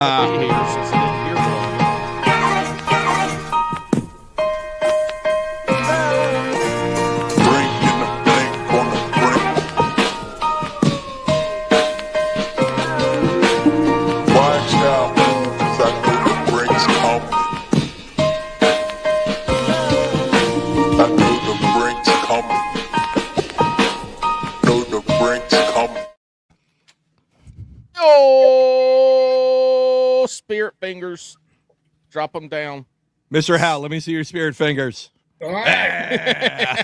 Oh, spirit fingers. Drop them down. Mr. Hal, let me see your spirit fingers. All right.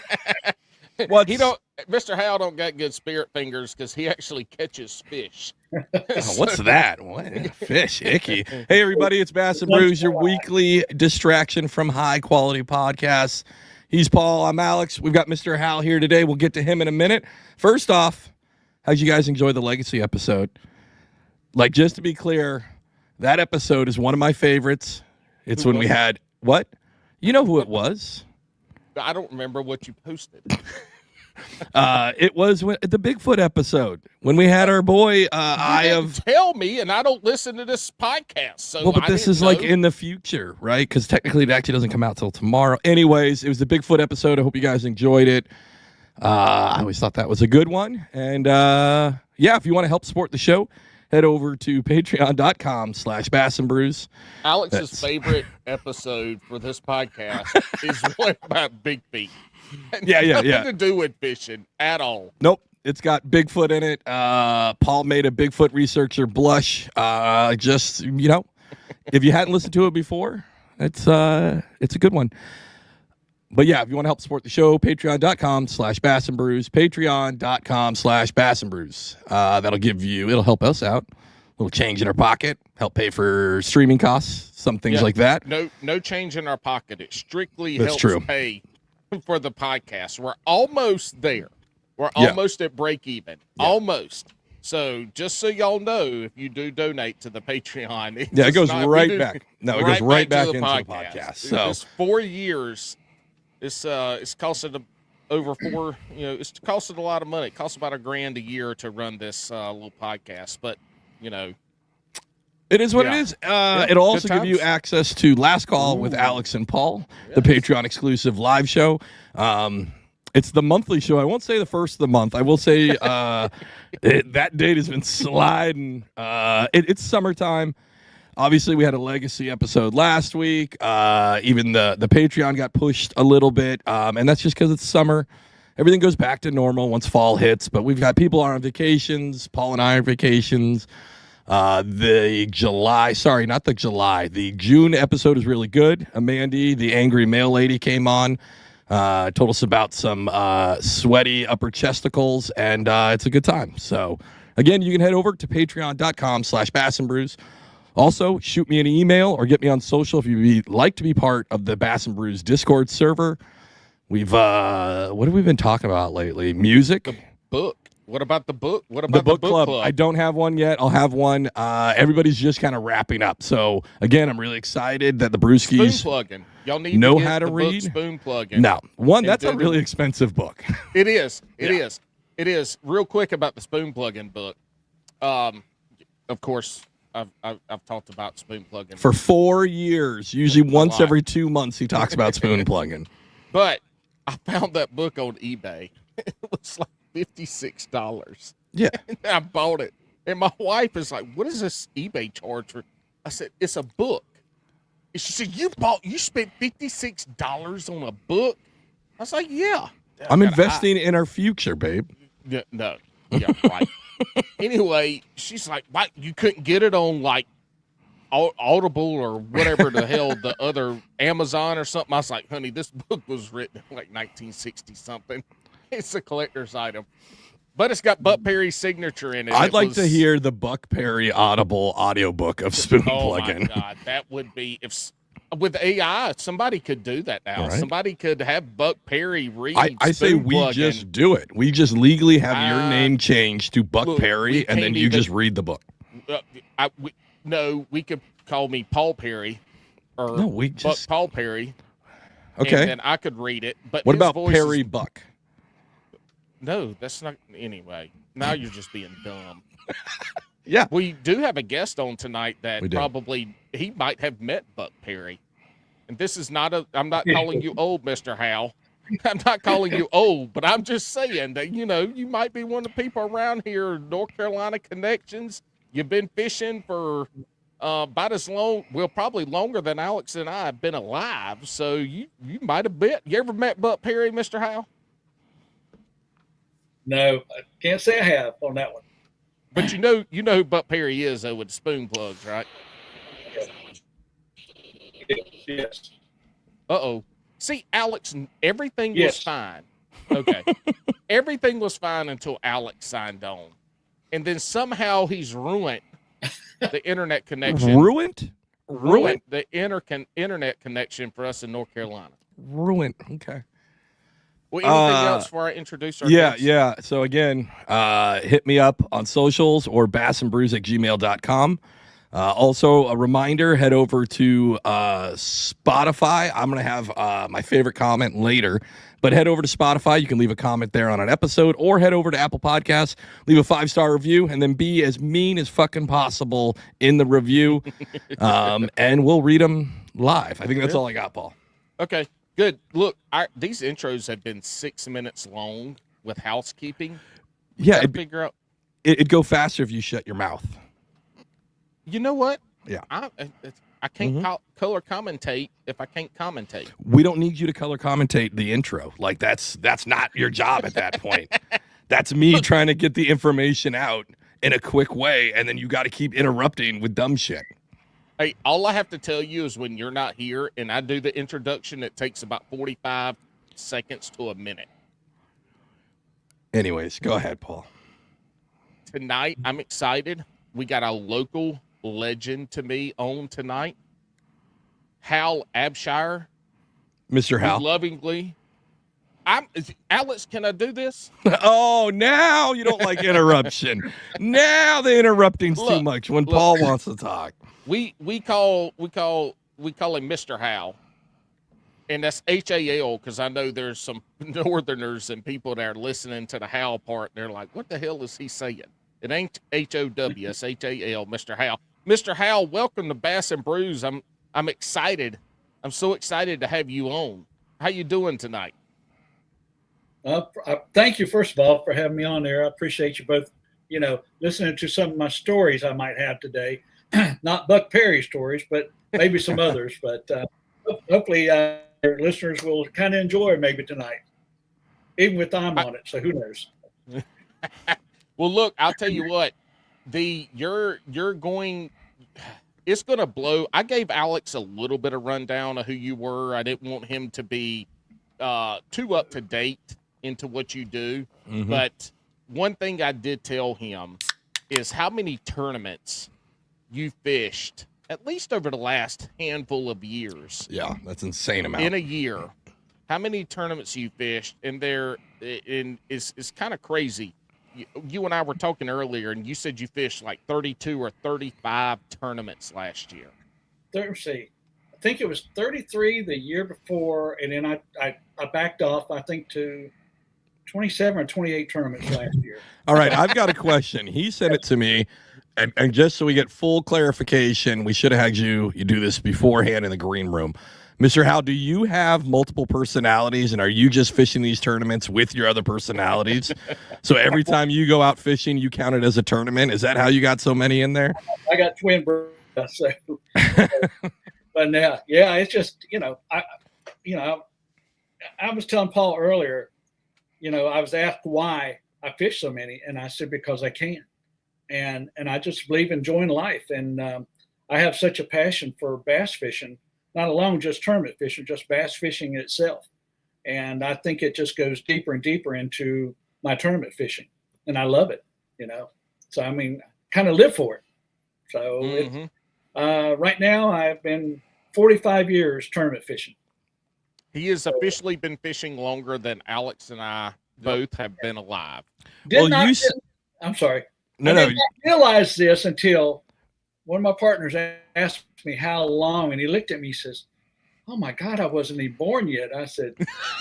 Mr. Hal don't got good spirit fingers because he actually catches fish. What's that? What? Fish, icky. Hey, everybody, it's Bass and Brews, your weekly distraction from high-quality podcasts. He's Paul, I'm Alex. We've got Mr. Hal here today. We'll get to him in a minute. First off, how'd you guys enjoy the Legacy episode? Like, just to be clear, that episode is one of my favorites. It's when we had, what? You know who it was? I don't remember what you posted. It was the Bigfoot episode when we had our boy Tell me, and I don't listen to this podcast. So well, but this is like in the future, right? Because technically it actually doesn't come out till tomorrow. Anyways, it was the Bigfoot episode. I hope you guys enjoyed it. I always thought that was a good one. And yeah, if you want to help support the show, head over to patreon.com/bassandbrews. Alex's favorite episode for this podcast is one about Big Feet. Yeah. Nothing to do with fishing at all. Nope. It's got Bigfoot in it. Paul made a Bigfoot researcher blush. Just, you know, if you hadn't listened to it before, it's a good one. But yeah, if you want to help support the show, patreon.com/bassandbrews, patreon.com/bassandbrews. It'll help us out. A little change in our pocket, help pay for streaming costs, some things like that. No change in our pocket. It strictly helps pay for the podcast. We're almost there. We're almost at break even. Yeah. Almost. So just so y'all know, if you do donate to the Patreon, it goes right back. No, it goes right back into the podcast. So it's 4 years. It's costed over four. It's costed a lot of money. It costs about $1,000 a year to run this little podcast. But it is what it is. It'll also give you access to Last Call with Alex and Paul, the Patreon exclusive live show. It's the monthly show. I won't say the first of the month. I will say that date has been sliding. It's summertime. Obviously, we had a Legacy episode last week. Even the Patreon got pushed a little bit, and that's just because it's summer. Everything goes back to normal once fall hits, but we've got people on vacations. Paul and I are on vacations. The June episode is really good. Amandy, the angry mail lady, came on. Told us about some sweaty upper chesticles, and it's a good time. So, again, you can head over to patreon.com/bassandbrews. Also, shoot me an email or get me on social if you'd like to be part of the Bass and Brews Discord server. We've what have we been talking about lately? Music? The book. What about the book? What about the book club? I don't have one yet. I'll have one. Everybody's just kind of wrapping up. So, again, I'm really excited that the Brewskis spoon plugging. Y'all need know to get how to read. Spoon plugging. No. That's a really expensive book. It is. It is. Real quick about the spoon plugging book. Of course, I've talked about spoon plugging for 4 years. Usually once every 2 months he talks about spoon plugging. But I found that book on eBay. It was like $56. Yeah. And I bought it. And my wife is like, what is this eBay charge for? I said, it's a book. And she said, you spent $56 on a book? I was like, yeah. I'm investing in our future, babe. No. Yeah, right. Anyway, she's like, "What? You couldn't get it on like Audible or whatever the hell the other Amazon or something?" I was like, "Honey, this book was written in like 1960 something. It's a collector's item, but it's got Buck Perry's signature in it." I'd like to hear the Buck Perry Audible audiobook of spoon plugging. Oh my God, that would be with AI, somebody could do that now. Right. Somebody could have Buck Perry read. I say we just do it. We just legally have your name changed to Buck Perry, and then you just read the book. We could call me Paul Perry, or Buck Paul Perry. Okay, and then I could read it. But what about Perry Buck? No, that's not. Anyway, now you're just being dumb. Yeah. We do have a guest on tonight that We do. probably he might have met Buck Perry. And this is not I'm not calling you old, Mr. Hal. I'm not calling you old, but I'm just saying that, you might be one of the people around here, North Carolina connections. You've been fishing for about as long, well, probably longer than Alex and I have been alive. So you might have bet. You ever met Buck Perry, Mr. Hal? No, I can't say I have on that one. But you know who Buck Perry is, though, with the spoon plugs, right? Yes. Uh-oh. See, Alex, everything was fine. Okay. Everything was fine until Alex signed on. And then somehow he's ruined the internet connection. Ruined The internet connection for us in North Carolina. Ruined. Okay. Well, anything else before I introduce our guest? Yeah. So again, hit me up on socials or bassandbrews@gmail.com. Also, a reminder, head over to Spotify. I'm going to have my favorite comment later, but head over to Spotify. You can leave a comment there on an episode, or head over to Apple Podcasts, leave a 5-star review, and then be as mean as fucking possible in the review, and we'll read them live. I think that's all I got, Paul. Okay, good. Look, these intros have been 6 minutes long with housekeeping. Yeah, Figure out. It'd go faster if you shut your mouth. You know what? Yeah. I can't color commentate if I can't commentate. We don't need you to color commentate the intro. Like that's not your job at that point. That's me trying to get the information out in a quick way, and then you got to keep interrupting with dumb shit. Hey, all I have to tell you is when you're not here and I do the introduction, it takes about 45 seconds to a minute. Anyways, go ahead, Paul. Tonight, I'm excited. We got a local legend to me on tonight. Hal Abshire. Mr. Hal. Lovingly. Alex, can I do this? Oh, now you don't like interruption. Now the interrupting's too much when Paul wants to talk. We call him Mr. Hal. And that's Hal, because I know there's some northerners and people that are listening to the Hal part, and they're like, what the hell is he saying? It ain't H-O-W, it's H-A-L, Mr. Hal. Mr. Hal, welcome to Bass and Brews. I'm excited. I'm so excited to have you on. How you doing tonight? Thank you, first of all, for having me on there. I appreciate you both, listening to some of my stories I might have today. Not Buck Perry stories, but maybe some others. But hopefully your listeners will kind of enjoy maybe tonight, even with I'm on it. So who knows? Well, look, I'll tell you what, you're going, it's going to blow. I gave Alex a little bit of rundown of who you were. I didn't want him to be too up to date into what you do. Mm-hmm. But one thing I did tell him is how many tournaments you fished, at least over the last handful of years. Yeah, that's insane amount. In a year. How many tournaments you fished, and it's kind of crazy. You and I were talking earlier, and you said you fished like 32 or 35 tournaments last year. Let's see. I think it was 33 the year before, and then I backed off, I think, to 27 or 28 tournaments last year. All right, I've got a question. He sent it to me, and just so we get full clarification, we should have had you do this beforehand in the green room. Mr. Hal, do you have multiple personalities, and are you just fishing these tournaments with your other personalities? So every time you go out fishing, you count it as a tournament? Is that how you got so many in there? I got twin brothers. So. But now, yeah, it's just, I was telling Paul earlier, I was asked why I fish so many, and I said, because I can. And I just believe in enjoying life. And I have such a passion for bass fishing. Not alone just tournament fishing, just bass fishing itself. And I think it just goes deeper and deeper into my tournament fishing. And I love it, So, kind of live for it. So right now I've been 45 years tournament fishing. He has officially been fishing longer than Alex and I both have been alive. I'm sorry. No. I did not realize this until one of my partners asked me how long, and he looked at me, he says, oh my God, I wasn't even born yet. I said,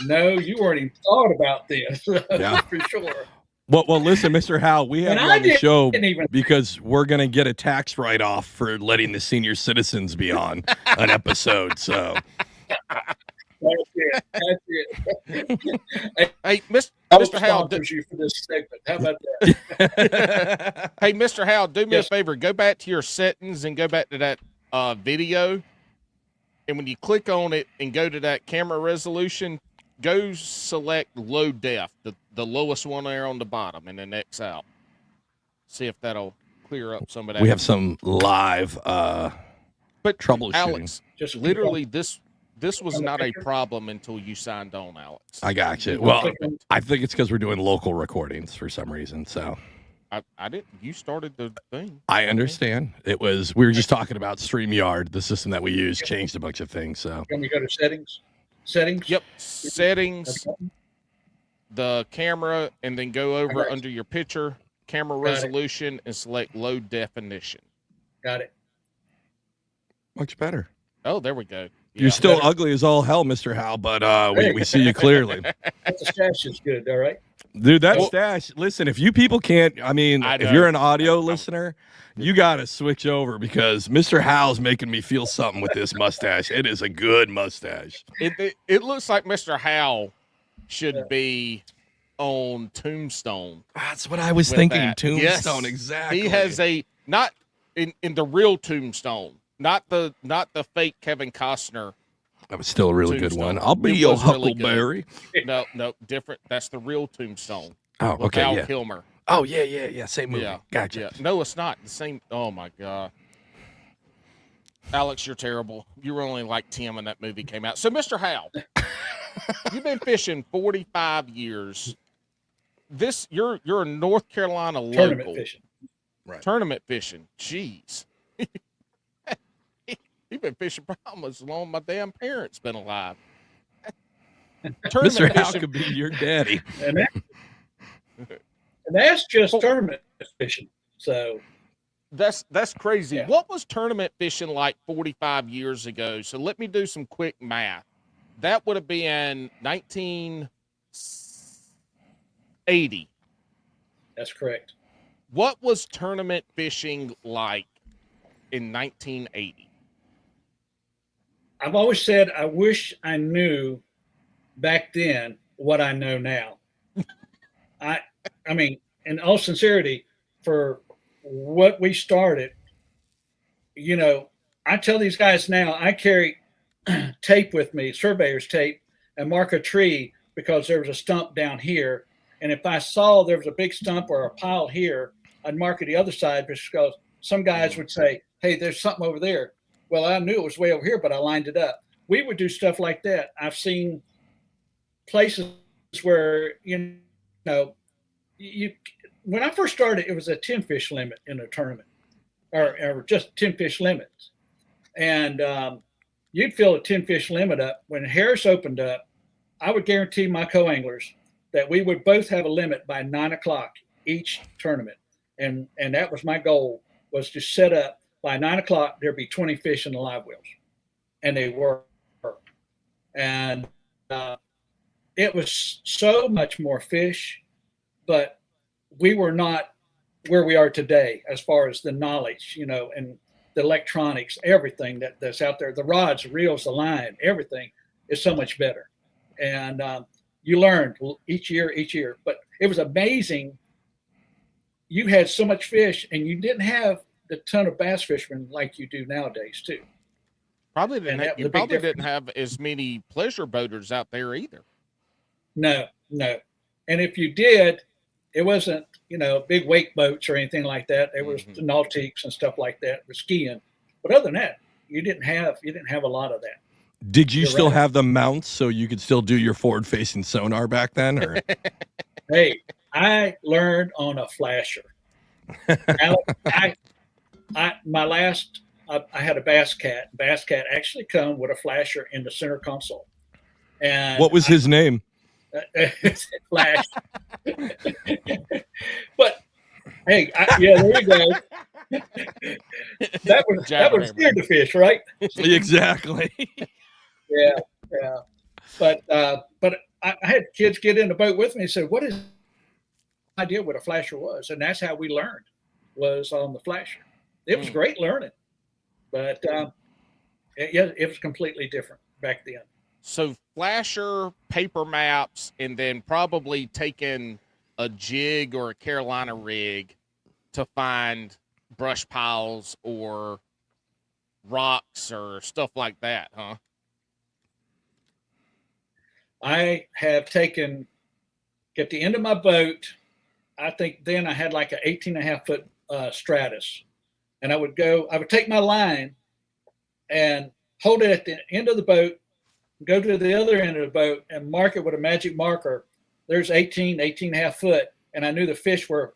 no, you weren't even thought about this. Yeah. For sure. Well, listen, Mr. Howell, we have And you I on the show didn't even- because we're going to get a tax write-off for letting the senior citizens be on an episode. So, That's it. That's it. Hey, Mr. Howell, sponsors you for this segment. How about that? hey, Mr. Howell, do me a favor. Go back to your settings and go back to that video. And when you click on it and go to that camera resolution, go select low def, the lowest one there on the bottom, and then X out. See if that'll clear up some of that. we have some live but troubleshooting. Alex, just literally this was not a problem until you signed on, Alex. I got you. Well, I think it's because we're doing local recordings for some reason. So I didn't. You started the thing. I understand. We were just talking about StreamYard, the system that we use, changed a bunch of things. So Can we go to settings? Settings? Yep. Settings, the camera, and then go over under your picture, camera resolution, and select low definition. Got it. much better. Oh, there we go. Yeah. You're still ugly as all hell, Mr. Hal, but we see you clearly. That stash is good, all right? Dude, that stash, listen, if you people can't, if you're an audio listener, you got to switch over because Mr. Hal's making me feel something with this mustache. It is a good mustache. It looks like Mr. Hal should be on Tombstone. That's what I was thinking. That. Tombstone, Yes. exactly. He has not in the real Tombstone, not the fake Kevin Costner. That was still a really good Tombstone. one. I'll be It your was really Huckleberry. No, different. That's the real Tombstone. Oh, With okay, Val yeah. Kilmer. Oh, yeah. Same movie. Yeah, Gotcha. Yeah. No, it's not the same. Oh my god, Alex, you're terrible. You were only like 10 when that movie came out. So, Mr. Hal, you've been fishing 45 years. You're a North Carolina local. Tournament fishing. Right. Tournament fishing. Jeez. You've been fishing probably as long as my damn parents been alive. Mr. Hal could be your daddy. And that's just tournament fishing. So that's crazy. Yeah. What was tournament fishing like 45 years ago? So let me do some quick math. That would have been 1980. that's correct. What was tournament fishing like in 1980? I've always said I wish I knew back then what I know now. I mean, in all sincerity, for what we started, I tell these guys now, I carry tape with me, surveyor's tape, and mark a tree because there was a stump down here. And if I saw there was a big stump or a pile here, I'd mark it the other side because some guys would say, hey, there's something over there. Well, I knew it was way over here, but I lined it up. We would do stuff like that. I've seen places where, when I first started, it was a 10 fish limit in a tournament or just 10 fish limits. And you'd fill a 10 fish limit up. When Harris opened up, I would guarantee my co-anglers that we would both have a limit by 9 o'clock each tournament. And that was my goal, was to set up by 9 o'clock, there'd be 20 fish in the live wells. And they were. And it was so much more fish, but we were not where we are today as far as the knowledge, and the electronics, everything that's out there, the rods, the reels, the line, everything is so much better. And you learned each year, but it was amazing. You had so much fish and you didn't have the ton of bass fishermen like you do nowadays too. Probably didn't. You probably didn't have as many pleasure boaters out there either. No. And if you did, it wasn't, big wake boats or anything like that. There was the Nautiques and stuff like that with skiing. But other than that, you didn't have a lot of that. Did you still have the mounts so you could still do your forward-facing sonar back then? Or? Hey, I learned on a flasher. I had a Bass Cat. Bass Cat actually come with a flasher in the center console. And what was his name? Flash. But hey, there you go. that was scared to fish, right? Exactly. Yeah. But I had kids get in the boat with me and said, "What is idea what a flasher was, and that's how we learned, was on the flasher. It was great learning, but it was completely different back then. So flasher, paper maps, and then probably taking a jig or a Carolina rig to find brush piles or rocks or stuff like that, huh? I have taken, at the end of my boat, I think then I had like an 18.5-foot Stratus. And I would take my line and hold it at the end of the boat, go to the other end of the boat and mark it with a magic marker. There's 18.5 foot. And I knew the fish were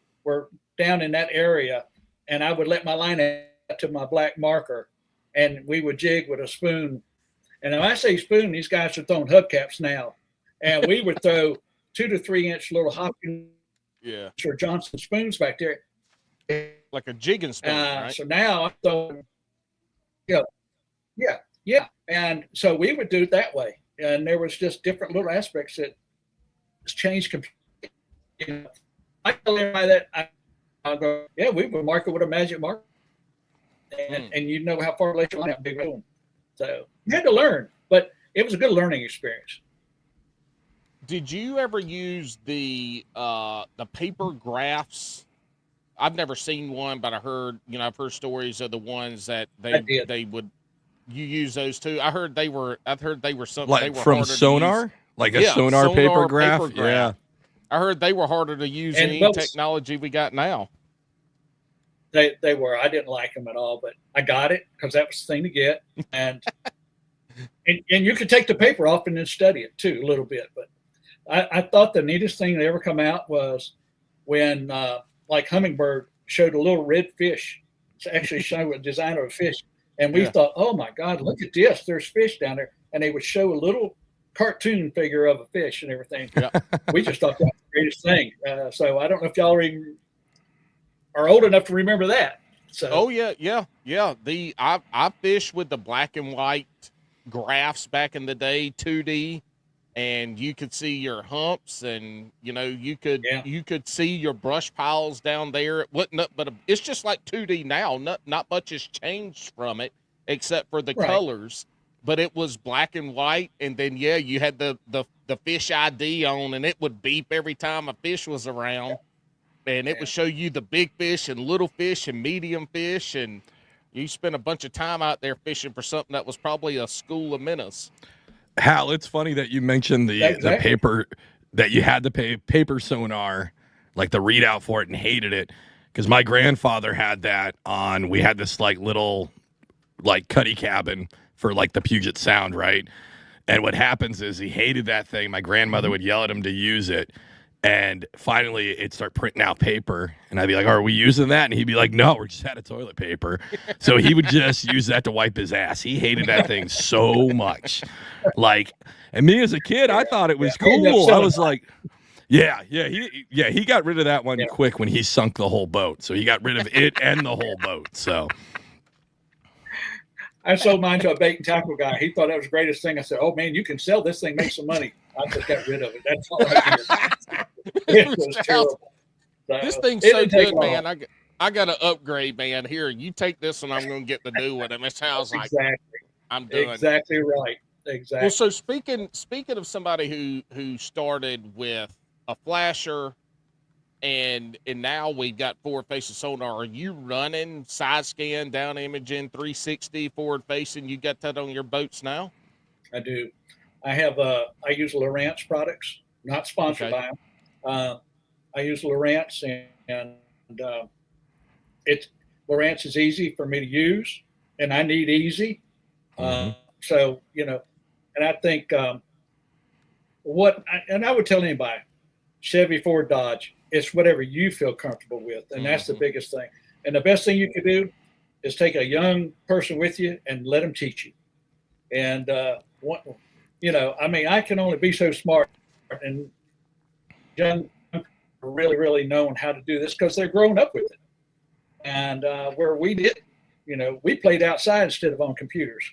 down in that area. And I would let my line out to my black marker and we would jig with a spoon. And when I say spoon, these guys are throwing hubcaps now. And we would throw 2 to 3 inch little Hopkins or Johnson spoons back there. Like a jigging spoon, right? So now I'm throwing, yeah. And so we would do it that way. And there was just different little aspects that changed completely. I tell everybody that, I'll go, we would mark it with a magic marker. And you know how far later on that big one. So you had to learn, but it was a good learning experience. Did you ever use the paper graphs? I've never seen one, but I've heard stories of the ones that they would. You use those too. I've heard they were something like they were from sonar, like a sonar paper graph. Yeah, I heard they were harder to use than any technology we got now. They were. I didn't like them at all, but I got it because that was the thing to get, and you could take the paper off and then study it too a little bit. But I thought the neatest thing that ever come out was when like Hummingbird showed a little red fish. It's actually showing a design of a fish. And we thought, oh my God, look at this. There's fish down there. And they would show a little cartoon figure of a fish and everything. Yeah. We just thought that was the greatest thing. So I don't know if y'all are old enough to remember that. So yeah. I fished with the black and white graphs back in the day, 2D. And you could see your humps, and you could see your brush piles down there. But it's just like 2D now. Not much has changed from it except for the colors. But it was black and white, and then you had the fish ID on, and it would beep every time a fish was around, and it would show you the big fish and little fish and medium fish, and you spent a bunch of time out there fishing for something that was probably a school of minnows. Hal, it's funny that you mentioned the paper, that you had to pay paper sonar, like the readout for it, and hated it, because my grandfather had that on. We had this like little like cuddy cabin for like the Puget Sound, right? And what happens is he hated that thing. My grandmother would yell at him to use it. And finally, it'd start printing out paper. And I'd be like, are we using that? And he'd be like, no, we're just out of toilet paper. So he would just use that to wipe his ass. He hated that thing so much. And me as a kid, I thought it was cool. I was like, he got rid of that one quick when he sunk the whole boat. So he got rid of it and the whole boat. So I sold mine to a bait and tackle guy. He thought that was the greatest thing. I said, oh, man, you can sell this thing, make some money. I just got rid of it. That's all I did. It was terrible. So, this thing's so good, man. I got to upgrade, man. Here, you take this one. I'm going to get the new one. And it sounds like I'm done. Exactly right. Exactly. Well, so speaking of somebody who started with a flasher, and now we've got forward facing sonar. Are you running side scan, down imaging, 360 forward facing? You got that on your boats now? I do. I have I use Lowrance products, not sponsored by them. I use Lowrance, and Lowrance is easy for me to use, and I need easy. So and I think I would tell anybody, Chevy, Ford, Dodge, it's whatever you feel comfortable with, and that's the biggest thing. And the best thing you can do is take a young person with you and let them teach you. And I can only be so smart, and young are really, really knowing how to do this because they're growing up with it. And where we did, we played outside instead of on computers.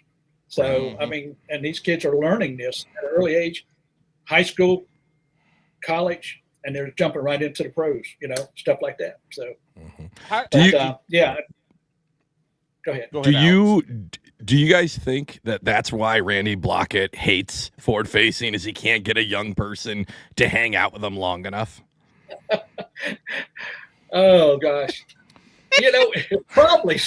So, and these kids are learning this at an early age, high school, college, and they're jumping right into the pros, stuff like that. So, yeah. Go ahead. Do you guys think that that's why Randy Blockett hates forward facing, is he can't get a young person to hang out with him long enough? Oh gosh. It probably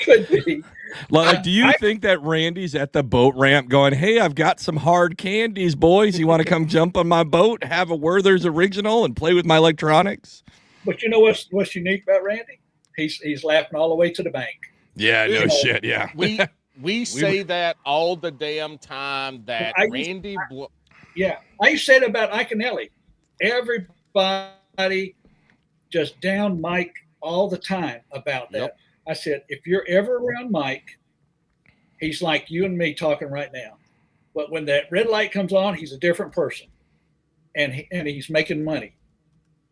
could be. Like, do you think that Randy's at the boat ramp going, "Hey, I've got some hard candies, boys. You want to come jump on my boat, have a Werther's original, and play with my electronics?" But you know what's unique about Randy? He's laughing all the way to the bank. Yeah, no shit. Yeah, we say that all the damn time. That Randy. I used to say that about Ike and Ellie. Everybody just down Mike all the time about that. Yep. I said, if you're ever around Mike, he's like you and me talking right now. But when that red light comes on, he's a different person, and he's making money.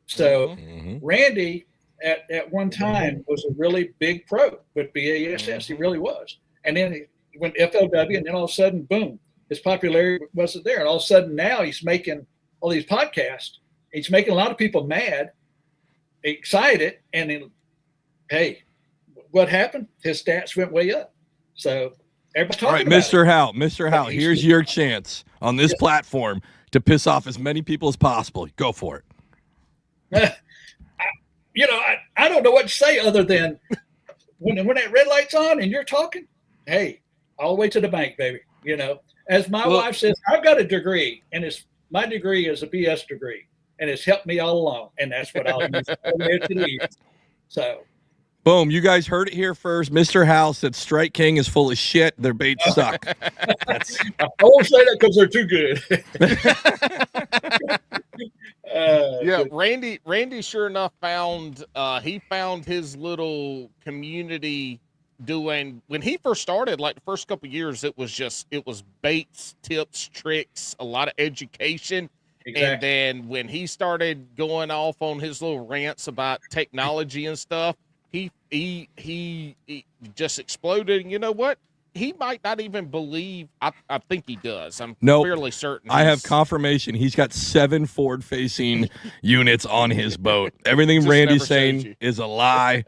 So Randy at one time was a really big pro with BASS. He really was. And then he went FLW, and then all of a sudden, boom, his popularity wasn't there. And all of a sudden now he's making all these podcasts. He's making a lot of people mad, excited, and then, hey, what happened? His stats went way up. So everybody's talking about it. Mr. Howell, here's your chance on this platform to piss off as many people as possible. Go for it. I don't know what to say other than when that red light's on and you're talking, hey, all the way to the bank, baby. As my wife says, I've got a degree, and my degree is a BS degree, and it's helped me all along, and that's what I'll use to the end. So. Boom, you guys heard it here first. Mr. Howell said Strike King is full of shit. Their baits suck. I won't say that because they're too good. Randy sure enough found his little community doing, when he first started, like the first couple of years, it was baits, tips, tricks, a lot of education. Exactly. And then when he started going off on his little rants about technology and stuff, he just exploded. And you know what? He might not even believe. I think he does. I'm fairly certain. I have confirmation. He's got 7 forward-facing units on his boat. Everything Randy's saying is a lie.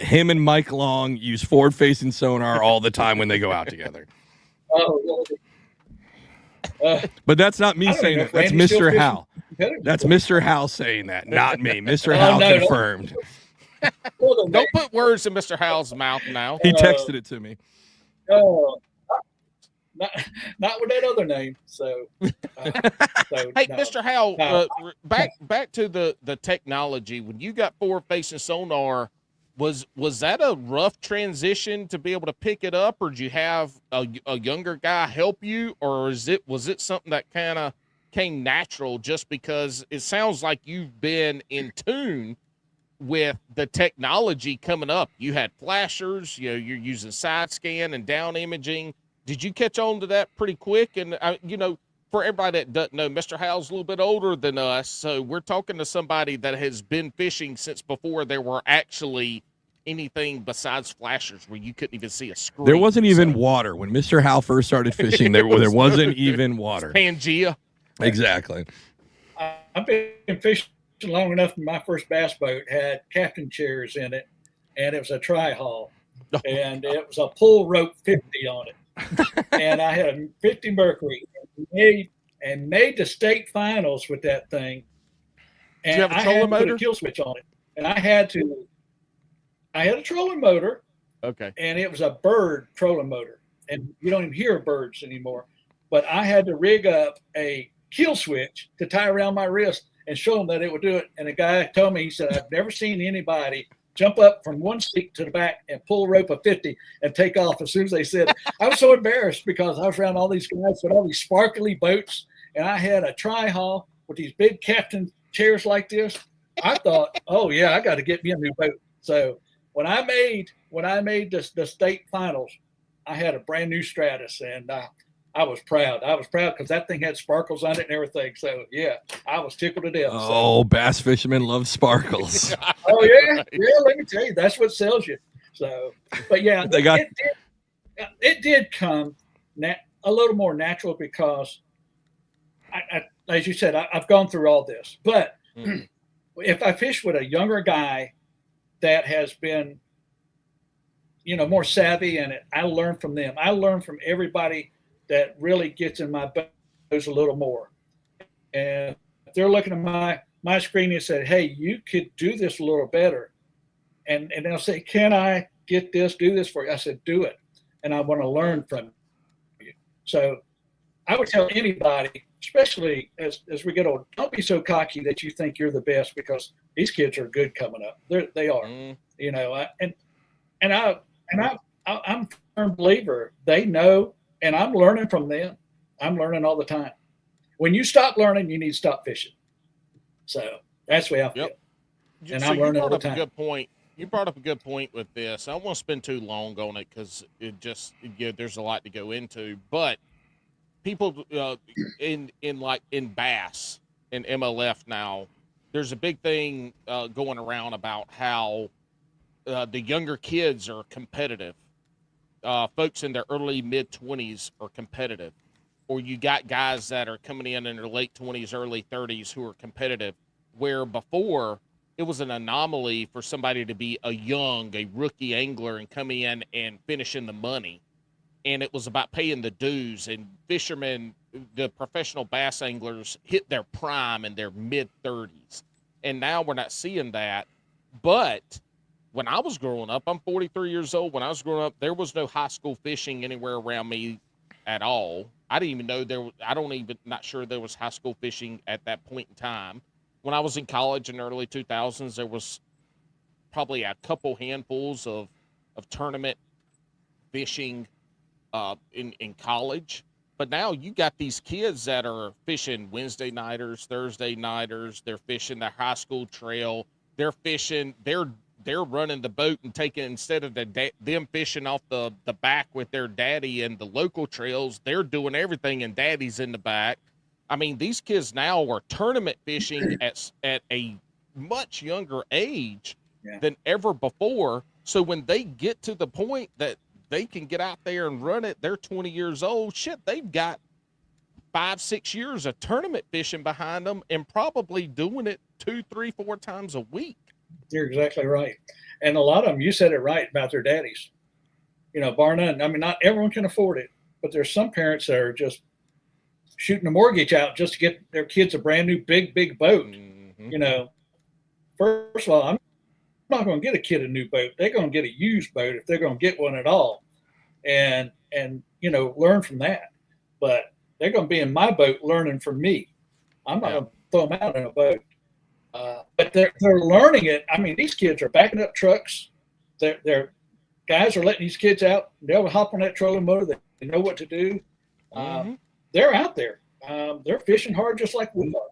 Him and Mike Long use forward-facing sonar all the time when they go out together. Oh, but that's not me saying that. That's Mr. Howell. That's Mr. Howell saying that, not me. Mr. Howell confirmed. Don't put words in Mr. Howell's mouth now. He texted it to me. Not with that other name. So, hey, no. Mr. Howell, back to the technology. When you got forward-facing sonar, was that a rough transition to be able to pick it up, or did you have a younger guy help you, or was it something that kind of came natural just because it sounds like you've been in tune with the technology coming up? You had flashers, you're using side scan and down imaging. Did you catch on to that pretty quick? And for everybody that doesn't know, Mr. Howell's a little bit older than us, so we're talking to somebody that has been fishing since before there were actually anything besides flashers where you couldn't even see a screen. There wasn't even water when Mr. Howell first started fishing. There wasn't even water. Pangea. Exactly. I've been fishing long enough. My first bass boat had captain chairs in it, and it was a tri-haul, and it was a pull rope 50 on it, and I had a 50 Mercury, and made the state finals with that thing. And did you have a trolling motor? Put a kill switch on it, and I had a trolling motor. Okay, and it was a bird trolling motor, and you don't even hear birds anymore. But I had to rig up a kill switch to tie around my wrist and show them that it would do it. And the guy told me, he said, I've never seen anybody jump up from one seat to the back and pull a rope of 50 and take off as soon as they said it. I was so embarrassed because I was around all these guys with all these sparkly boats, and I had a tri-haul with these big captain chairs like this. I thought, oh yeah, I got to get me a new boat. So when I made the state finals, I had a brand new Stratus, and I was proud. I was proud because that thing had sparkles on it and everything. So yeah, I was tickled to death. Oh, bass fishermen love sparkles. Oh yeah, let me tell you, that's what sells you. So, but yeah, it did come a little more natural because as you said, I've gone through all this, but if I fish with a younger guy that has been, more savvy in it, I learn from them. I learn from everybody that really gets in my bows a little more. And if they're looking at my screen and said, hey, you could do this a little better. And they'll say, can I get this, do this for you? I said, do it. And I want to learn from you. So I would tell anybody, especially as we get older, don't be so cocky that you think you're the best, because these kids are good coming up. They are, I'm a firm believer. They know, and I'm learning from them. I'm learning all the time. When you stop learning, you need to stop fishing. So that's the way I feel. And I'm learning all the time. You brought up a good point with this. I won't spend too long on it because there's a lot to go into. But people in bass and MLF now, there's a big thing going around about how the younger kids are competitive. Folks in their early mid-20s are competitive, or you got guys that are coming in their late 20s, early 30s who are competitive, where before it was an anomaly for somebody to be a rookie angler and come in and finish in the money. And it was about paying the dues, and fishermen, the professional bass anglers, hit their prime in their mid-30s. And now we're not seeing that. But when I was growing up, I'm 43 years old. When I was growing up, there was no high school fishing anywhere around me at all. I didn't even know not sure there was high school fishing at that point in time. When I was in college in the early 2000s, there was probably a couple handfuls of tournament fishing in college. But now you got these kids that are fishing Wednesday nighters, Thursday nighters. They're fishing the high school trail. They're fishing. They're running the boat and taking, instead of them fishing off the back with their daddy and the local trails, they're doing everything and daddy's in the back. I mean, these kids now are tournament fishing at a much younger age than ever before. So when they get to the point that they can get out there and run it, they're 20 years old. Shit, they've got 5-6 years of tournament fishing behind them and probably doing it 2, 3, 4 times a week. You're exactly right. And a lot of them, you said it right about their daddies, bar none. I mean, not everyone can afford it, but there's some parents that are just shooting a mortgage out just to get their kids a brand new big boat. Mm-hmm. First of all, I'm not going to get a kid a new boat. They're going to get a used boat if they're going to get one at all, and learn from that. But they're going to be in my boat learning from me. I'm not going to throw them out in a boat. But they're learning it. I mean, these kids are backing up trucks. Their guys are letting these kids out. They'll hop on that trolling motor. They know what to do. They're out there. They're fishing hard just like we are.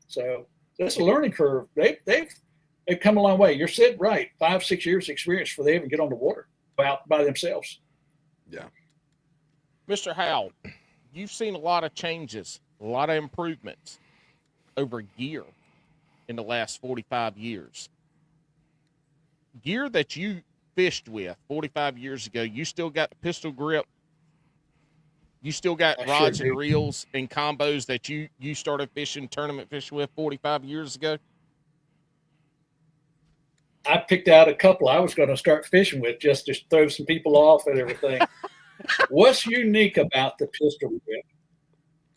So that's a learning curve. They've come a long way. You're said right. 5-6 years experience before they even get on the water out by themselves. Yeah. Mr. Howell, you've seen a lot of changes, a lot of improvements over gear in the last 45 years. Gear that you fished with 45 years ago, you still got the pistol grip. You still got rods and reels and combos that you started tournament fishing with 45 years ago? I picked out a couple I was going to start fishing with just to throw some people off and everything. What's unique about the pistol grip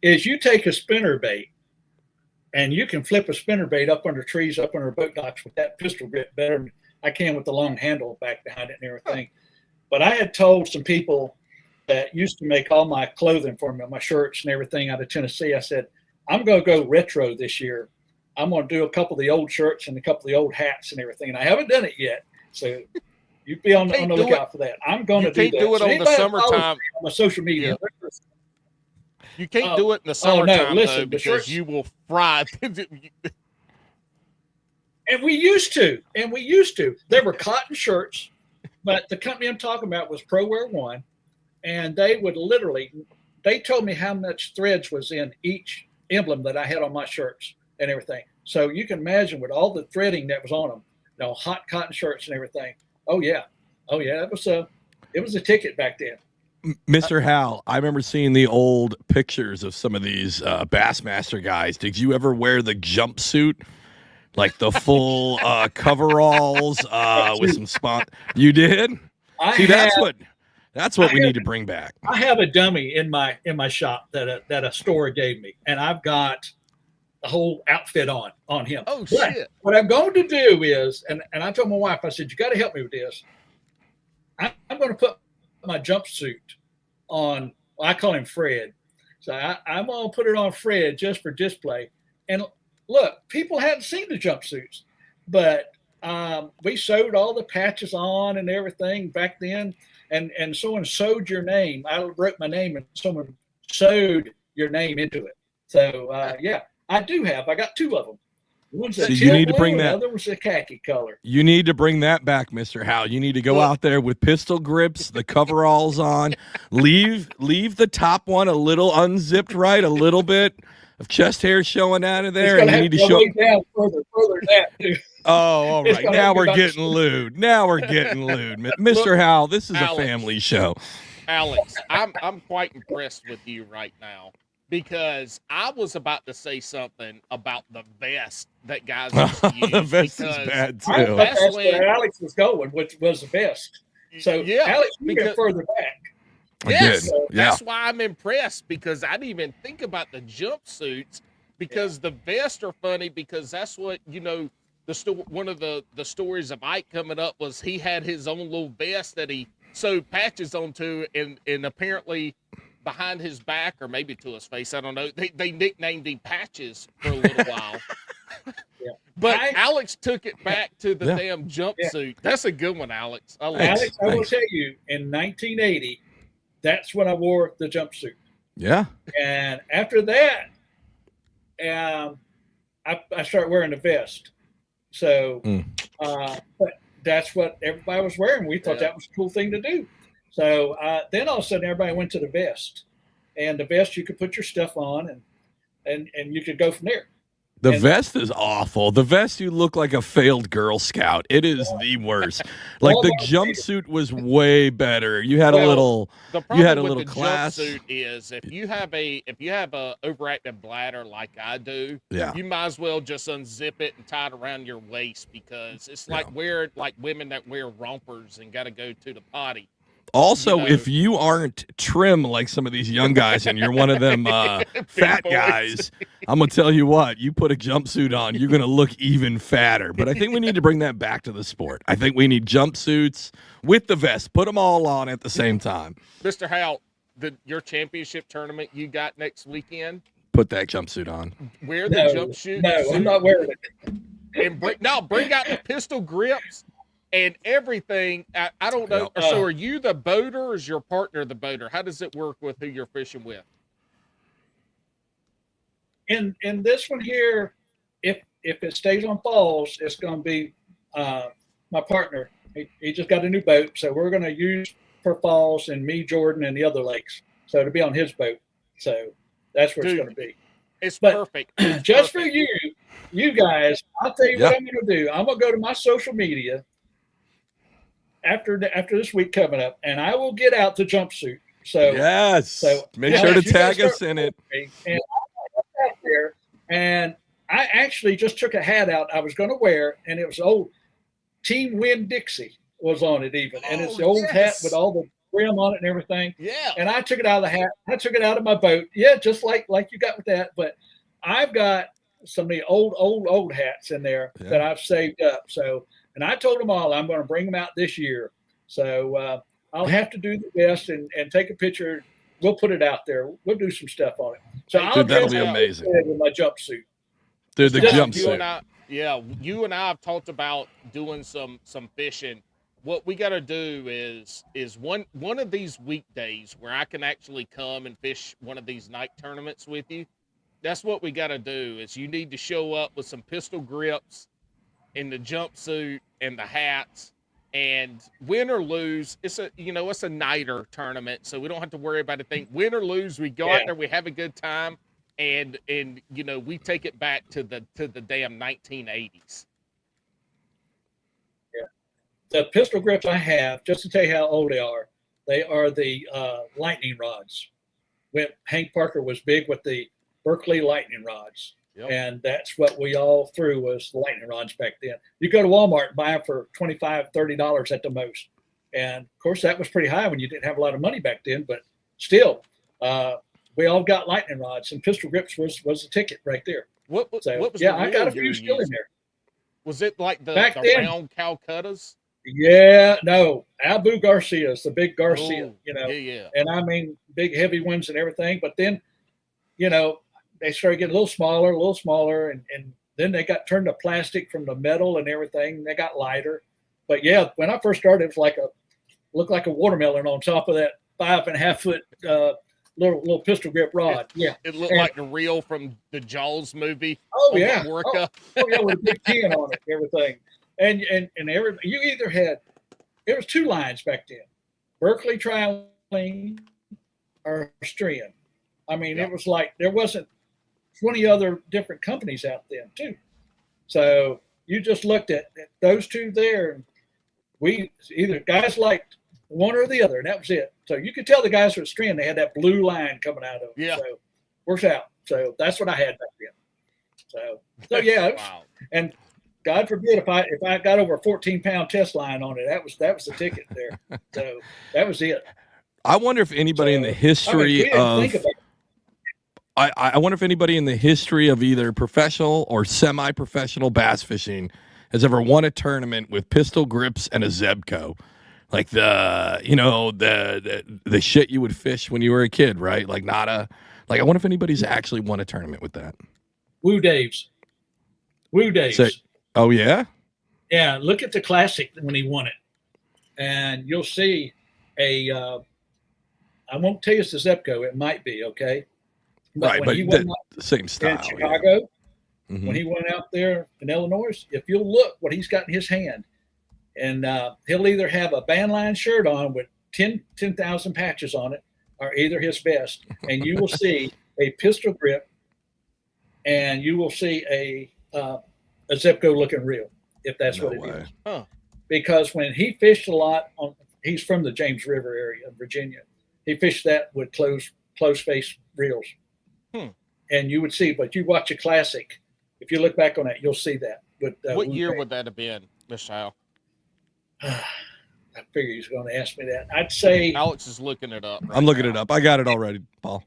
is you take a spinner bait and you can flip a spinner bait up under trees, up under boat docks with that pistol grip better than I can with the long handle back behind it and everything. But I had told some people that used to make all my clothing for me, my shirts and everything out of Tennessee, I said, I'm going to go retro this year. I'm going to do a couple of the old shirts and a couple of the old hats and everything. And I haven't done it yet. So you be on the lookout for that. I'm going to do that. You can't do it on the summertime. On my social media. Yeah. You can't do it in the summertime, though, because you will fry. And we used to. There were cotton shirts, but the company I'm talking about was Pro Wear One. And they told me how much threads was in each emblem that I had on my shirts and everything. So you can imagine with all the threading that was on them, hot cotton shirts and everything. Oh yeah. It was a ticket back then. Mr. Hal, I remember seeing the old pictures of some of these Bassmaster guys. Did you ever wear the jumpsuit? Like the full coveralls with some spot. You did? That's what we need to bring back. I have a dummy in my shop that a store gave me, and I've got the whole outfit on him. Oh, but shit. What I'm going to do is, and I told my wife, I said, you got to help me with this. I'm going to put my jumpsuit on. Well, I call him Fred. So I'm going to put it on Fred just for display. And look, people hadn't seen the jumpsuits, but we sewed all the patches on and everything back then. And someone sewed your name. I wrote my name, and someone sewed your name into it. So yeah, I got two of them. One's a you need to bring blue, that. The other one's a khaki color. You need to bring that back, Mr. Hal. You need to go out there with pistol grips, the coveralls on. Leave the top one a little unzipped, right? A little bit of chest hair showing out of there, and you need to show down further than that too. Oh, all right. Now we're getting lewd. Mr. Hal, this is a family show. Alex, I'm quite impressed with you right now, because I was about to say something about the vest that guys used to use. The vest is bad too. That's where Alex was going, which was the best. So yeah, Alex, you get further back. Yes, so that's why I'm impressed, because I didn't even think about the jumpsuits, because the vests are funny, because that's what, one of the stories of Ike coming up was he had his own little vest that he sewed patches onto, and apparently behind his back, or maybe to his face, I don't know, they nicknamed him Patches for a little while. But Alex took it back to the damn jumpsuit. That's a good one, Alex. I will tell you, in 1980, that's when I wore the jumpsuit. Yeah. And after that, I started wearing the vest. So, but that's what everybody was wearing. We thought that was a cool thing to do. So then all of a sudden, everybody went to the vest, and the vest you could put your stuff on, and you could go from there. The vest is awful. The vest, you look like a failed Girl Scout. It is the worst. Like the jumpsuit was way better. You had a little. You had a little class. Jumpsuit is if you have a overactive bladder like I do, you might as well just unzip it and tie it around your waist, because it's like women that wear rompers and got to go to the potty. Also, if you aren't trim like some of these young guys and you're one of them fat guys, I'm going to tell you what, you put a jumpsuit on, you're going to look even fatter. But I think we need to bring that back to the sport. I think we need jumpsuits with the vest. Put them all on at the same time. Mr. Hal, your championship tournament you got next weekend? Put that jumpsuit on. Wear the jumpsuit. No, I'm not wearing it. And bring out the pistol grips and everything. I don't know. So are you the boater, or is your partner the boater? How does it work with who you're fishing with? In this one here, if it stays on falls, it's going to be my partner. He just got a new boat, so we're going to use for falls, and me, Jordan, and the other lakes. So it'll be on his boat. So that's where it's going to be. It's perfect. Just for you guys, I'll tell you what I'm going to do. I'm going to go to my social media after this week coming up, and I will get out the jumpsuit. So make sure to tag us in it. And I out there, and I actually just took a hat out I was going to wear, and it was old Team Win Dixie was on it even, and it's the old hat with all the brim on it and everything. Yeah. And I took it out of the hat. I took it out of my boat. Yeah, just like you got with that. But I've got some of the old hats in there that I've saved up. So. And I told them all I'm going to bring them out this year. So I'll have to do the best and take a picture. We'll put it out there. We'll do some stuff on it. So that'll be amazing. With my jumpsuit. Dude, the jumpsuit. You and I have talked about doing some fishing. What we got to do is one of these weekdays where I can actually come and fish one of these night tournaments with you. That's what we got to do. Is you need to show up with some pistol grips, in the jumpsuit and the hats, and win or lose, it's a nighter tournament, so we don't have to worry about a thing. Win or lose, we go out there, we have a good time, and we take it back to the damn 1980s. Yeah, the pistol grips I have, just to tell you how old they are, They are the lightning rods. When Hank Parker was big with the Berkeley lightning rods. Yep. And that's what we all threw was lightning rods back then. You go to Walmart and buy them for $25, $30 at the most. And of course, that was pretty high when you didn't have a lot of money back then, but still, we all got lightning rods, and pistol grips was the ticket right there. What was I got a few still in there. Was it like the round Calcuttas? Yeah, no, Abu Garcias, the big Garcia, Yeah. And I mean, big heavy ones and everything. But then, they started getting a little smaller, and then they got turned to plastic from the metal and everything. They got lighter. But yeah, when I first started, it was looked like a watermelon on top of that 5.5 foot little pistol grip rod. Yeah, it looked like the reel from the Jaws movie. Oh yeah, with a big pin on it, and everything. And you either had, there was two lines back then, Berkeley Tri-Lane or Strian. I mean, It was like there wasn't 20 other different companies out then too. So you just looked at those two there, and we either guys liked one or the other, and that was it. So you could tell the guys were Strian, they had that blue line coming out of them. Yeah. So works out. So that's what I had back then. So yeah, wow. And God forbid if I got over a 14-pound test line on it, that was the ticket there. So that was it. I wonder if anybody in the history I wonder if anybody in the history of either professional or semi-professional bass fishing has ever won a tournament with pistol grips and a Zebco, like the shit you would fish when you were a kid, right? I wonder if anybody's actually won a tournament with that. Woo Dave's. Oh yeah? Yeah, look at the Classic when he won it. And you'll see I won't tell you it's the Zebco, it might be, okay? But the same style. In Chicago, when he went out there in Illinois, if you'll look what he's got in his hand, and he'll either have a bandline shirt on with 10,000 patches on it, or either his vest, and you will see a pistol grip, and you will see a Zebco looking reel, if that's what it is. Huh. Because when he fished a lot he's from the James River area of Virginia. He fished that with closed face reels. And you would see, but you watch a Classic, if you look back on that, you'll see that. What year would that have been, Mr. Hal? I figured he was going to ask me that. I'd say Alex is looking it up. I'm looking it up. I got it already, Paul.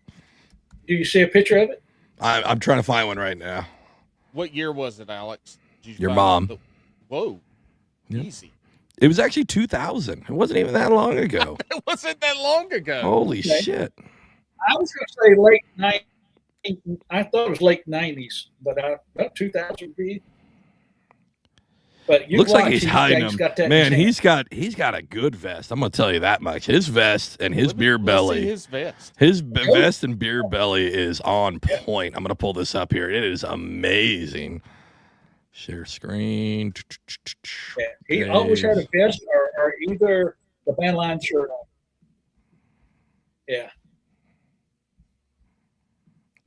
Do you see a picture of it? I'm trying to find one right now. What year was it, Alex? Your mom. Whoa. Yep. Easy. It was actually 2000. It wasn't even that long ago. It wasn't that long ago. Holy shit. I was going to say late 90s. I thought it was late 90s, but about 2000 would be. But looks like he's hiding them. Man, he's got a good vest. I'm gonna tell you that much. His vest and his beer belly. His vest. His vest and beer belly is on point. I'm gonna pull this up here. It is amazing. Share screen. Yeah, he always had a vest or either the bandline shirt on. Yeah.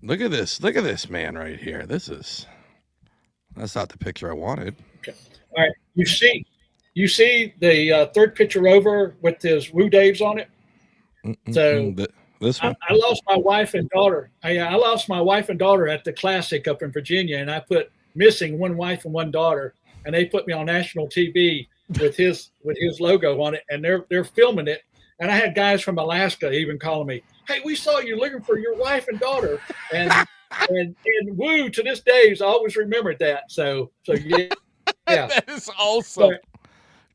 Look at this man right here. That's not the picture I wanted. Okay. All right. You see the third picture over with his Woo Daves on it. So this one. I lost my wife and daughter. I lost my wife and daughter at the Classic up in Virginia, and I put missing one wife and one daughter, and they put me on national TV with his logo on it, and they're filming it. And I had guys from Alaska even calling me, "Hey, we saw you looking for your wife and daughter." And Woo, to this day, has always remembered that. So yeah. That is awesome.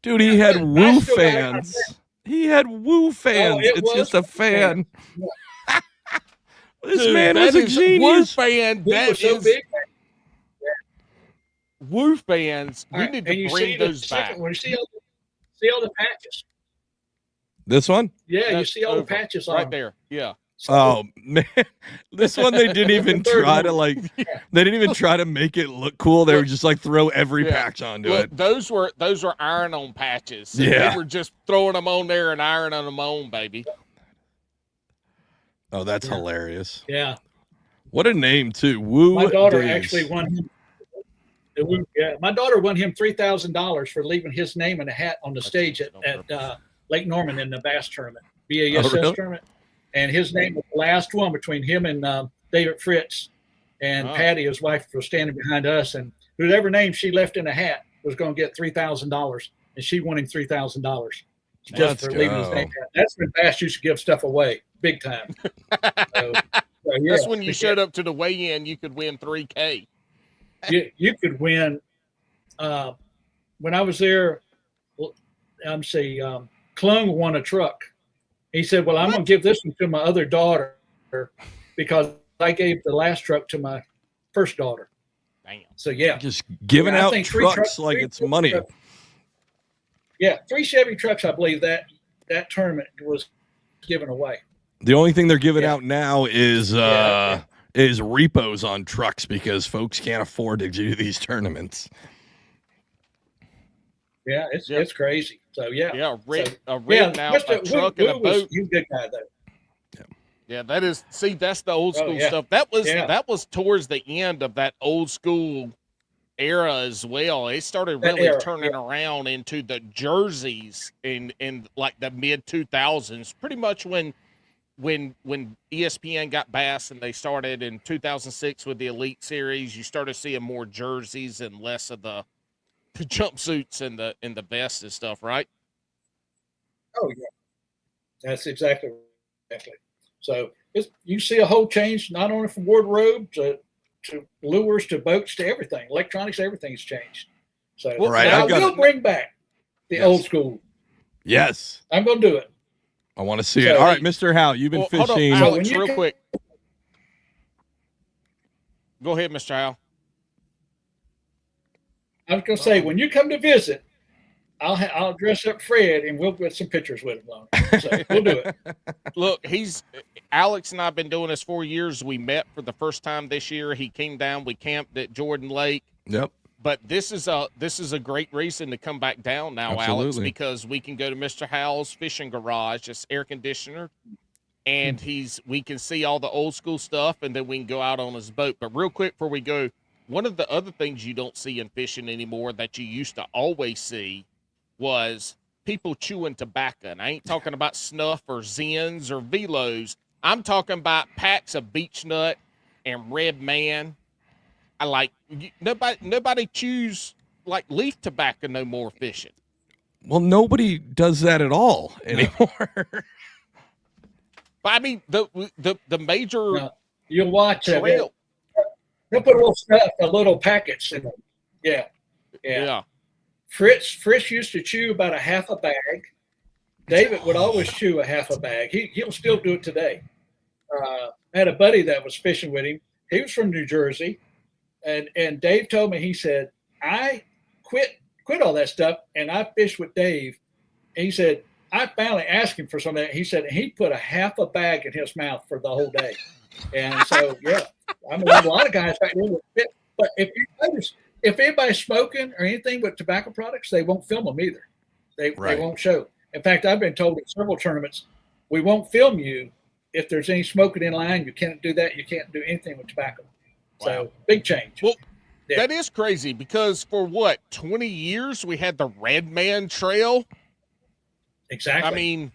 Dude, he had Woo fans. He had Woo fans. It's just a fan. Yeah. This man is a genius. Woo fan. That was so big. Woo fans. We need to bring those back. When you see all the patches. This one? Yeah, you see all the patches on right there. Yeah. Oh man, this one they didn't even try to they didn't even try to make it look cool. They were just like throw every patch onto it. Those were iron-on patches. So yeah, they were just throwing them on there and ironing them on, baby. Oh, that's hilarious. Yeah. What a name too. Woo. My daughter Days. actually won him. Yeah, my daughter won him $3,000 for leaving his name in a hat on the stage at Lake Norman in the bass tournament. BASS really? tournament, and his name was the last one between him and David Fritz, and Patty, his wife, was standing behind us, and whoever name she left in a hat was going to get $3,000, and she won him $3,000 just for leaving his name. That's when Bass used to give stuff away big time. So, that's when you showed up to the weigh-in. You could win $3,000. You could win. When I was there, Klung won a truck. He said, "Well, I'm going to give this one to my other daughter because I gave the last truck to my first daughter." Damn. So yeah, just giving out trucks like it's money. Trucks. Yeah, 3 Chevy trucks. I believe that tournament was given away. The only thing they're giving out now is repos on trucks because folks can't afford to do these tournaments. Yeah, it's crazy. So a rig now, a truck and a boat. You good guy though. Yeah, that is. See, that's the old school stuff. That was towards the end of that old school era as well. It started really turning around into the jerseys in like the mid 2000s. Pretty much when ESPN got Bass and they started in 2006 with the Elite Series, you started seeing more jerseys and less of the jumpsuits and the vests and stuff, right? Oh yeah, that's exactly. So you see a whole change, not only from wardrobe to lures to boats to everything, electronics, everything's changed. So I will bring back the old school. Yes, I'm going to do it. I want to see it. All right, Mr. Hal, you've been fishing. Hold on, Alex, real quick. Go ahead, Mr. Hal. I was going to say, when you come to visit, I'll dress up Fred and we'll get some pictures with him. So we'll do it. Look, Alex and I have been doing this 4 years. We met for the first time this year. He came down. We camped at Jordan Lake. Yep. But this is a great reason to come back down now, Absolutely. Alex, because we can go to Mr. Howell's fishing garage, just air conditioner, and we can see all the old school stuff, and then we can go out on his boat. But real quick before we go, one of the other things you don't see in fishing anymore that you used to always see was people chewing tobacco. And I ain't talking about snuff or Zins or Velos. I'm talking about packs of Beech Nut and Red Man. Nobody chews like leaf tobacco no more fishing. Well, nobody does that at all anymore. But I mean, the major you'll watch trail. They'll put a little stuff, a little packets in them. Yeah. Fritz used to chew about a half a bag. David would always chew a half a bag. He'll still do it today. I had a buddy that was fishing with him. He was from New Jersey. And Dave told me, he said, I quit all that stuff, and I fished with Dave. And he said, I finally asked him for some of that. He said he put a half a bag in his mouth for the whole day. And so, I mean, a lot of guys back then would fit. But if you notice, if anybody's smoking or anything with tobacco products, they won't film them either. They won't show. In fact, I've been told in several tournaments, we won't film you if there's any smoking in line. You can't do that. You can't do anything with tobacco. So big change. Well, that is crazy because for 20 years we had the Red Man Trail. Exactly. I mean,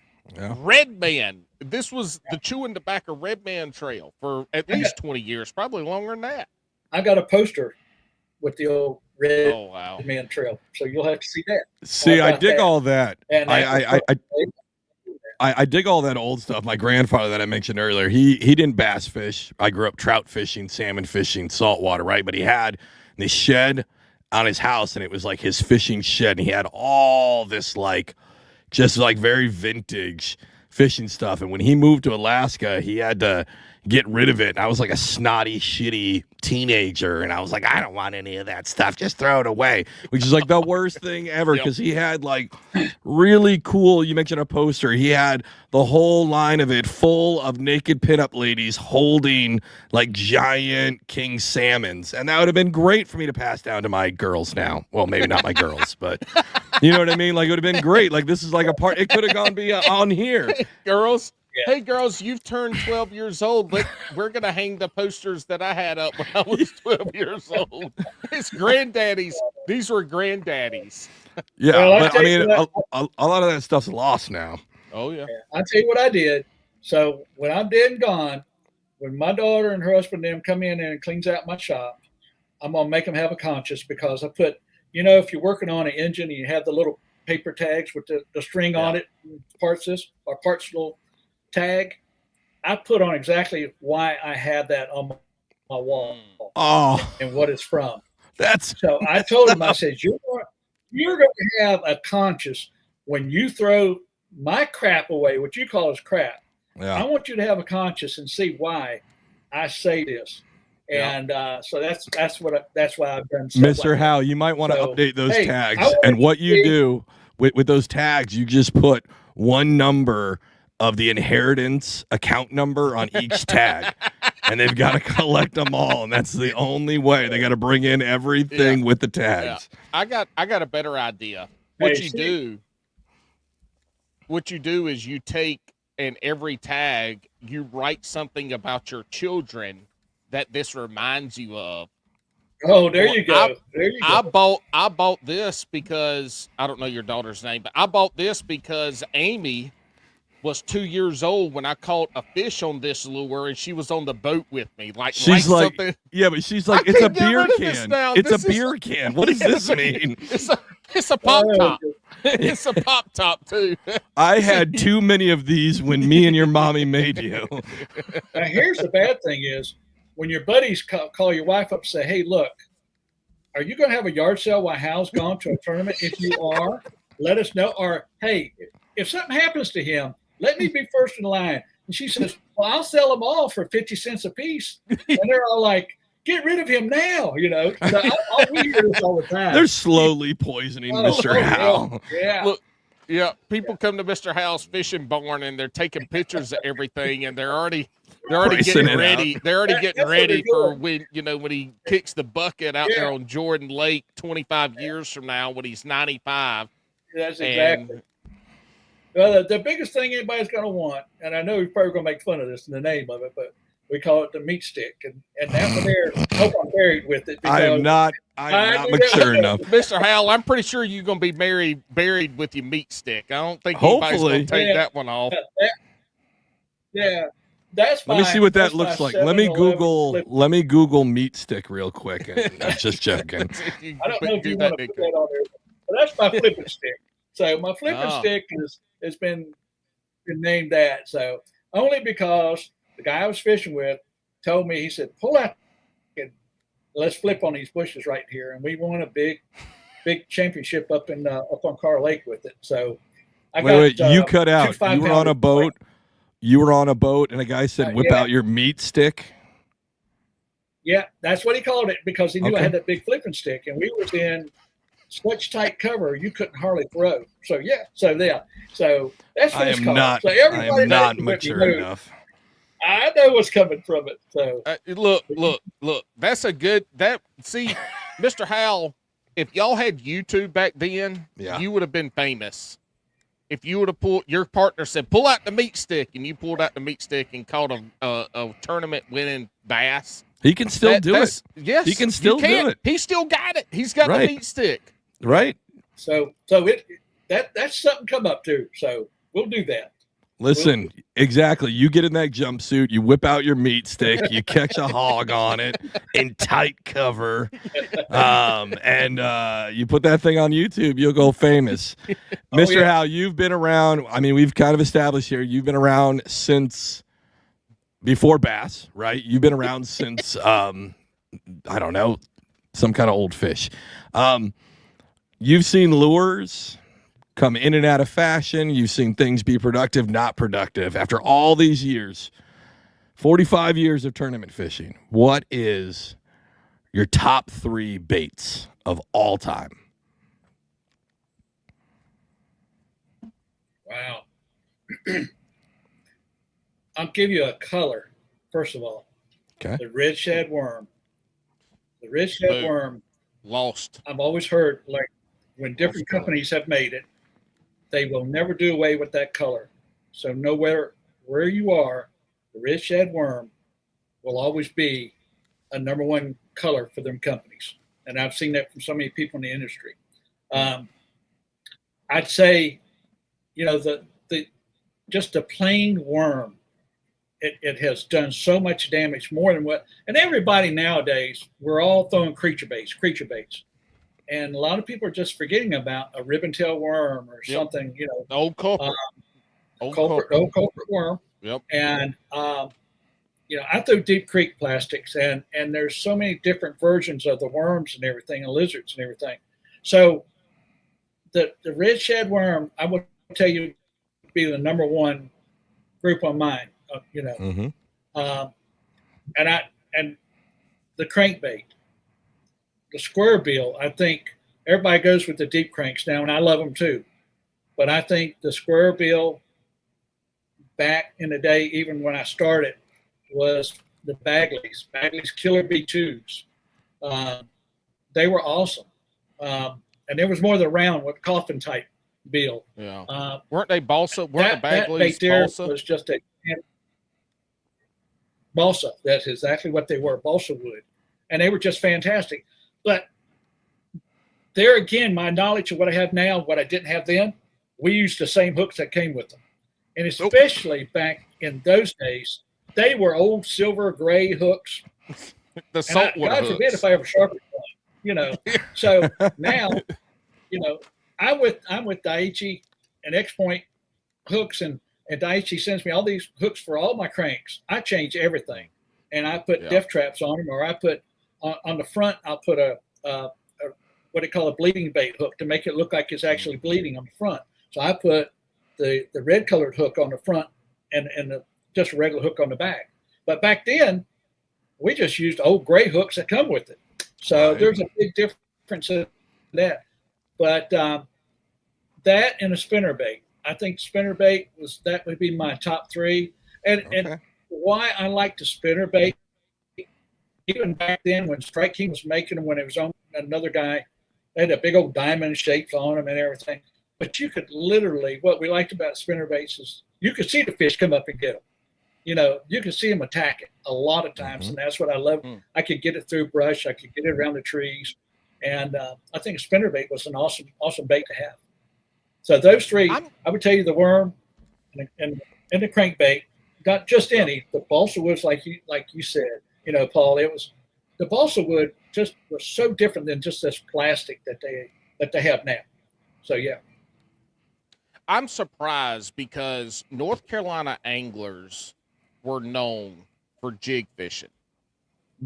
Red Man. This was the chewing tobacco Red Man Trail for at least 20 years, probably longer than that. I got a poster with the old Red Man Trail, so you'll have to see that. See, I dig all that. And I dig all that old stuff. My grandfather that I mentioned earlier, he didn't bass fish. I grew up trout fishing, salmon fishing, saltwater, right? But he had this shed on his house, and it was like his fishing shed. And he had all this just very vintage fishing stuff. And when he moved to Alaska, he had to get rid of it. And I was like a snotty, shitty teenager. And I was like, I don't want any of that stuff. Just throw it away, which is like the worst thing ever. Because he had really cool, you mentioned a poster. He had the whole line of it full of naked pinup ladies holding giant king salmons. And that would have been great for me to pass down to my girls now. Well, maybe not my girls, but you know what I mean? It would have been great. This is a part, it could have gone on here. Girls. Yeah. Hey, girls, you've turned 12 years old. We're going to hang the posters that I had up when I was 12 years old. It's granddaddies. These were granddaddies. Yeah, well, but I mean, a lot of that stuff's lost now. Oh yeah. I'll tell you what I did. So when I'm dead and gone, when my daughter and her husband and them come in and cleans out my shop, I'm gonna make them have a conscience, because I put, if you're working on an engine and you have the little paper tags with the string on it, parts little tag, I put on exactly why I had that on my wall and what it's from. So I told him, I said, you're going to have a conscience when you throw my crap away, what you call as crap. Yeah. I want you to have a conscience and see why I say this. And so that's why I've done. Mr. Howe, you might want to update those tags. And what you do with those tags, you just put one number of the inheritance account number on each tag. And they've got to collect them all, and that's the only way. They got to bring in everything with the tags. Yeah. I got a better idea. What you do is you take, in every tag, you write something about your children that this reminds you of. Oh, there you go. I bought this because I don't know your daughter's name, but I bought this because Amy was 2 years old when I caught a fish on this lure, and she was on the boat with me. She's like, something. Yeah, but she's like, it's a beer can. It's a beer can. What does this mean? It's a pop top. It's a pop top too. I had too many of these when me and your mommy made you. Now, here's the bad thing is, when your buddies call your wife up and say, hey, look, are you going to have a yard sale while Hal's gone to a tournament? If you are, let us know. Or, hey, if something happens to him, let me be first in line. And she says, well, I'll sell them all for 50 cents a piece. And they're all like, get rid of him now, So we hear this all the time. They're slowly poisoning Mr. Howe. Yeah. Look, yeah, people come to Mr. Howe's fishing barn, and they're taking pictures of everything, and they're already getting ready. They're already getting ready for when he kicks the bucket out there on Jordan Lake 25 years from now when he's 95. That's exactly. Well, the biggest thing anybody's going to want, and I know you're probably going to make fun of this in the name of it, but we call it the meat stick, and that one there, I hope I'm married with it. I'm not mature enough. Mr. Howell, I'm pretty sure you're going to be buried with your meat stick. I don't think anybody's going to take that one off. That's Let me see what that looks like. Let me Google meat stick real quick. I'm just joking. I don't know if you want to put that on there, but that's my flipping stick. So my flipping stick has been named that. So only because the guy I was fishing with told me, he said, pull out and let's flip on these bushes right here. And we won a big championship up on Carr Lake with it. So wait, you cut out. You were on a boat. You were on a boat, and a guy said, whip out your meat stick? Yeah, that's what he called it, because he knew I had that big flipping stick, and we was in such tight cover you couldn't hardly throw. So that's what it's called. So everybody I am not mature enough. I know what's coming from it. So look. That's a good see, Mr. Howell, if y'all had YouTube back then, you would have been famous. If you would have pulled, your partner said, pull out the meat stick, and you pulled out the meat stick and caught a tournament winning bass. He can still do it. Yes. He can still do it. He still got it. He's got the meat stick. Right. So that's something to come up to. So we'll do that. Listen, exactly. You get in that jumpsuit, you whip out your meat stick, you catch a hog on it in tight cover, and you put that thing on YouTube, you'll go famous. Mr. Howe, you've been around. I mean, we've kind of established here, you've been around since before bass, right? You've been around since, I don't know, some kind of old fish. You've seen lures come in and out of fashion. You've seen things be productive, not productive. After all these years, 45 years of tournament fishing, what is your top 3 baits of all time? Wow. I'll give you a color, first of all. Okay. The red shad worm. The red shad worm. Lost. I've always heard, like, when different companies have made it, they will never do away with that color. So nowhere where you are, the red shad worm will always be a number one color for them companies. And I've seen that from so many people in the industry. I'd say, the just a plain worm, it has done so much damage, more than what. And everybody nowadays, we're all throwing creature baits, and a lot of people are just forgetting about a ribbon-tailed worm or something. You know, old culprit, old culprit worm. Yep. And you know, I throw Deep Creek plastics, and there's so many different versions of the worms and everything, and lizards and everything. So the red shad worm, I would tell you, would be the number one group on mine. You know, and the crankbait, the square bill. I think everybody goes with the deep cranks now, and I love them too. But I think the square bill, back in the day, even when I started, was the Bagley's Killer B2s. They were awesome, and there was more of the round with coffin type bill. Yeah, weren't they balsa? Weren't the Bagley's that bait there balsa? was just a balsa. That's exactly what they were, balsa wood, and they were just fantastic. But there again, my knowledge of what I have now, what I didn't have then, we used the same hooks that came with them, and especially back in those days, they were old silver gray hooks. The saltwater God forbid if I ever sharpened one, you know. So now, you know, I'm with Daiichi and X-Point hooks, and Daiichi sends me all these hooks for all my cranks. I change everything, and I put death traps on them, or I put on the front. I'll put a what they call a bleeding bait hook to make it look like it's actually bleeding on the front. So I put the red colored hook on the front and just a regular hook on the back. But back then, we just used old gray hooks that come with it. So there's a big difference in that. But that and a spinnerbait. I think spinnerbait would be my top three. And why I like the spinnerbait, even back then when Strike King was making them, when it was on another guy, they had a big old diamond shapes on them and everything. But you could literally, what we liked about spinnerbaits is you could see the fish come up and get them. You know, you can see them attack it a lot of times, and that's what I love. I could get it through brush, I could get it around the trees, and I think a spinnerbait was an awesome bait to have. So those three, I would tell you, the worm and the crankbait, not just any. The balsa wood, like you said, you know, Paul, it was the balsa wood just was so different than just this plastic that they have now. So yeah. I'm surprised because North Carolina anglers were known for jig fishing.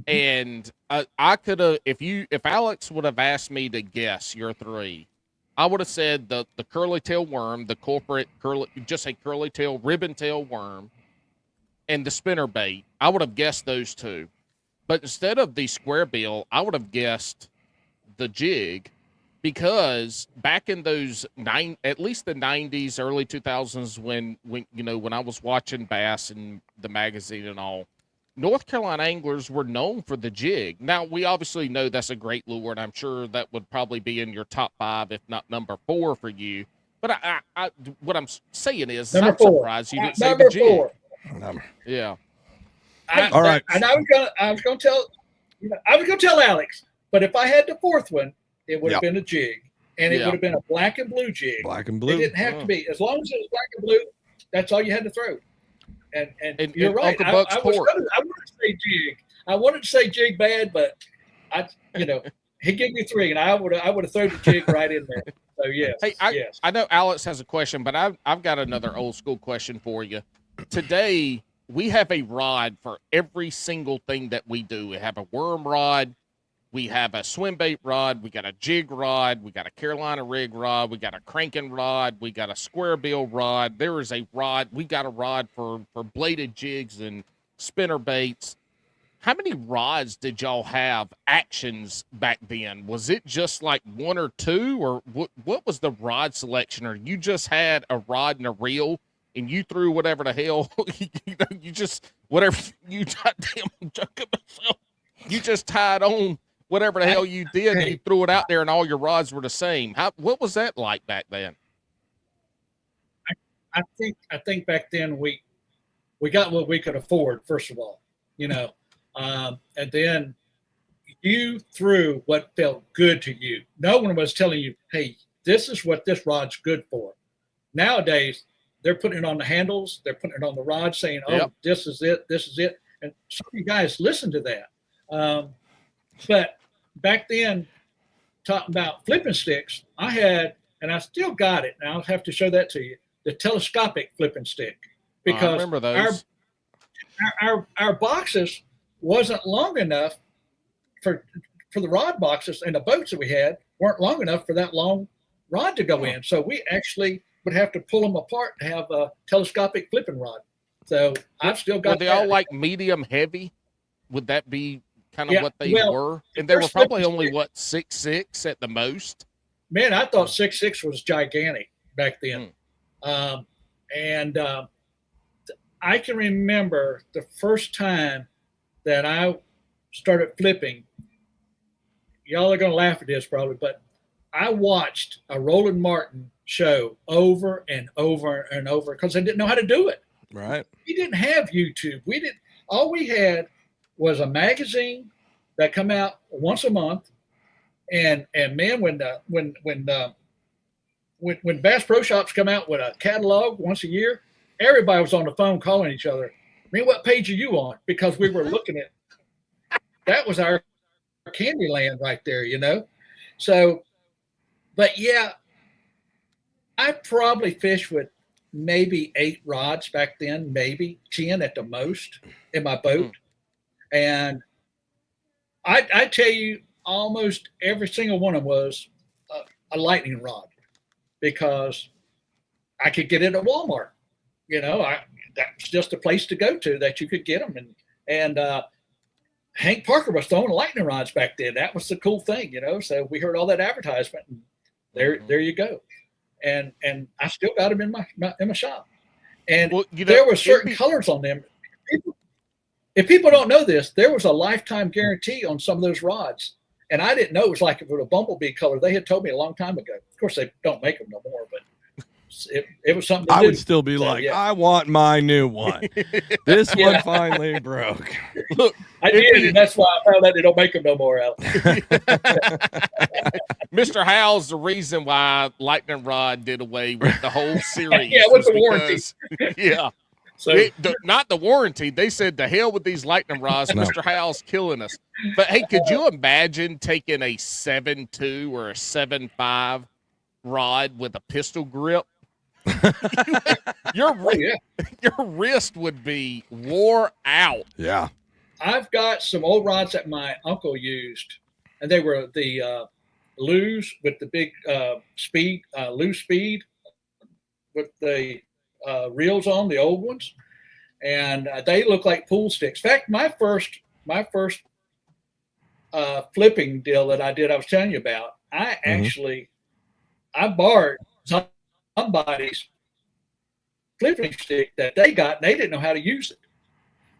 And I could have, if Alex would have asked me to guess your three, I would have said the curly tail worm, the corporate curly tail ribbon tail worm, and the spinnerbait. I would have guessed those two. But instead of the square bill, I would have guessed the jig, because back in those at least the 90s, early 2000s, when I was watching bass and the magazine and all, North Carolina anglers were known for the jig. Now, we obviously know that's a great lure, and I'm sure that would probably be in your top 5, if not number 4 for you. But what I'm saying is, I'm surprised you didn't say the jig. Yeah. All right. And I was going to tell Alex, but if I had the fourth one, it would have been a jig, and it would have been a black and blue jig. Black and blue. It didn't have to be. As long as it was black and blue, that's all you had to throw. And you're right. Uncle Buck's I wanted to say jig bad, but he gave me 3, and I would have thrown the jig right in there. So yes. Hey, I know Alex has a question, but I've got another old school question for you. Today we have a rod for every single thing that we do. We have a worm rod. We have a swim bait rod. We got a jig rod. We got a Carolina rig rod. We got a cranking rod. We got a square bill rod. There is a rod. We got a rod for bladed jigs and spinner baits. How many rods did y'all have actions back then? Was it just like 1 or 2, or what was the rod selection? Or you just had a rod and a reel and you threw whatever the hell, you just, whatever you you just tied on whatever the hell you did, and you threw it out there, and all your rods were the same. What was that like back then? I think back then we got what we could afford, first of all, and then you threw what felt good to you. No one was telling you, hey, this is what this rod's good for. Nowadays, they're putting it on the handles, they're putting it on the rod, saying, "Oh, this is it, this is it." And some of you guys listen to that. But back then, talking about flipping sticks, I had, and I still got it, and I'll have to show that to you, the telescopic flipping stick, because I remember those. Our boxes wasn't long enough for the rod boxes, and the boats that we had weren't long enough for that long rod to go in. So we actually would have to pull them apart to have a telescopic flipping rod. So I've still got. Were they all like medium heavy? Would that be kind of what they were? And they were probably only 6'6" at the most. Man, I thought 6'6" was gigantic back then. And I can remember the first time that I started flipping. Y'all are going to laugh at this probably, but I watched a Roland Martin show over and over and over because I didn't know how to do it. Right. We didn't have YouTube. All we had was a magazine that come out once a month. And man, when Bass Pro Shops come out with a catalog once a year, everybody was on the phone calling each other. Man, what page are you on? Because we were looking at, that was our candy land right there, you know? So, but yeah, I probably fished with maybe 8 rods back then, maybe 10 at the most in my boat. And I tell you, almost every single one of them was a lightning rod, because I could get it at Walmart. You know, that's just a place to go to that you could get them. And Hank Parker was throwing lightning rods back then. That was the cool thing, you know. So we heard all that advertisement, and there you go. And I still got them in my shop. And there were certain colors on them. If people don't know this, there was a lifetime guarantee on some of those rods. And I didn't know it was like if it was a bumblebee color. They had told me a long time ago. Of course, they don't make them no more, but it was something to do. I would still be I want my new one. This one finally broke. Look, I did, and that's why I found out they don't make them no more, Al. Mr. Howell's the reason why Lightning Rod did away with the whole series. Yeah, with the warranty. Yeah. So not the warranty. They said, "The hell with these lightning rods." No. Mr. Howell's killing us. But hey, could you imagine taking a 7.2 or a 7.5 rod with a pistol grip? Your wrist would be wore out. Yeah. I've got some old rods that my uncle used, and they were the Lew's with the big Lew's speed with the reels on, the old ones, and they look like pool sticks. In fact, my first flipping deal that I did, I was telling you about, I actually I borrowed somebody's flipping stick that they got, and they didn't know how to use it,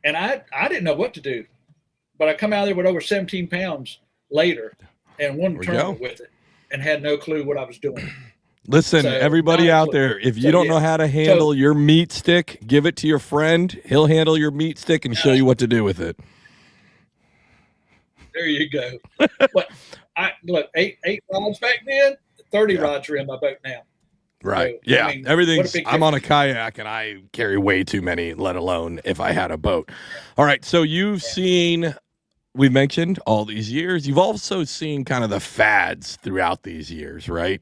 and I didn't know what to do, but I come out there with over 17 pounds later and won the tournament with it, and had no clue what I was doing. Listen, everybody out there, if you don't know how to handle your meat stick, give it to your friend. He'll handle your meat stick and show you what to do with it. There you go. But look, eight rods back then, 30 rods are in my boat now. Right. So, yeah. I mean, everything's, I'm on a kayak and I carry way too many, let alone if I had a boat. All right. So you've seen, we mentioned all these years. You've also seen kind of the fads throughout these years, right?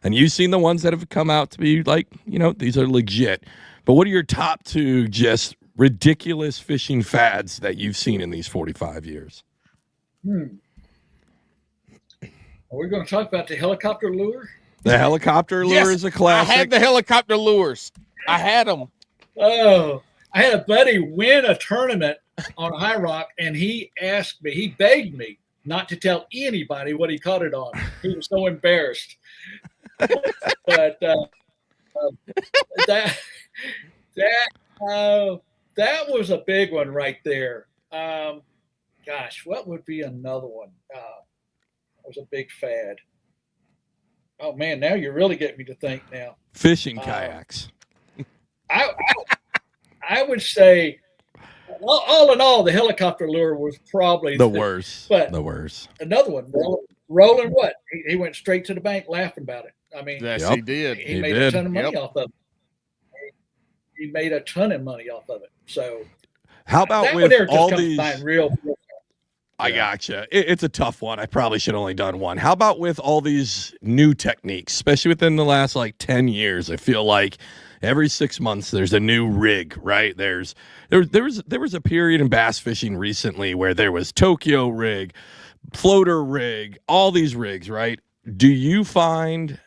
And you've seen the ones that have come out to be like, you know, these are legit. But what are your top 2 just ridiculous fishing fads that you've seen in these 45 years? Are we going to talk about the helicopter lure? The helicopter lure is a classic. I had the helicopter lures. I had them. Oh, I had a buddy win a tournament on High Rock, and he begged me not to tell anybody what he caught it on. He was so embarrassed. But that was a big one right there. Gosh, what would be another one? That was a big fad. Oh man, now you're really getting me to think now. Fishing kayaks. I would say, all in all, the helicopter lure was probably the worst. But the worst. Another one, Rolling what? He went straight to the bank laughing about it. I mean, yes, he did. He made a ton of money off of it. he made a ton of money off of it. So how about that with one there all just these? real. I gotcha. It's a tough one. I probably should have only done one. How about with all these new techniques, especially within the last like 10 years? I feel like every 6 months there's a new rig, right? There was a period in bass fishing recently where there was Tokyo rig, floater rig, all these rigs, right? Do you find,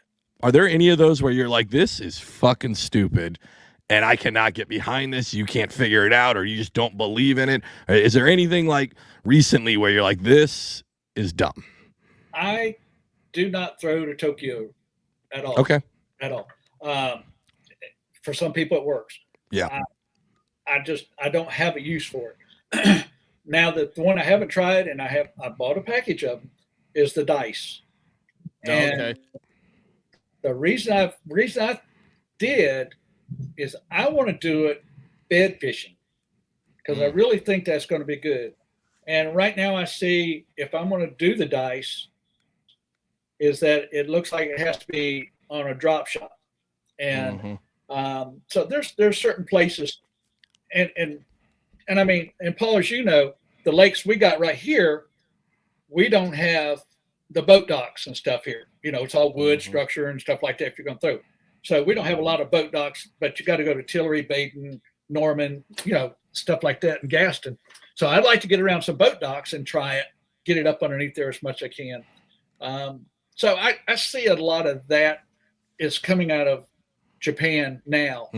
are there any of those where you're like, this is fucking stupid and I cannot get behind this, you can't figure it out, or you just don't believe in it? Is there anything like recently where you're like, this is dumb? I do not throw to Tokyo at all. Okay. At all. For some people it works. Yeah. I don't have a use for it. Now the one I haven't tried, and I bought a package of them, is the dice. And okay. the reason I did is I want to do it bed fishing because I really think that's going to be good. And right now I see if I'm going to do the dice is that it looks like it has to be on a drop shot. And so there's certain places and I mean, and Paul, as you know, the lakes we got right here, we don't have the boat docks and stuff here. You know, it's all wood structure and stuff like that if you're going to throw it. So we don't have a lot of boat docks, but you got to go to Tillery, Baden, Norman, you know, stuff like that, and Gaston. So I'd like to get around some boat docks and try it, get it up underneath there as much as I can. So I see a lot of that is coming out of Japan now.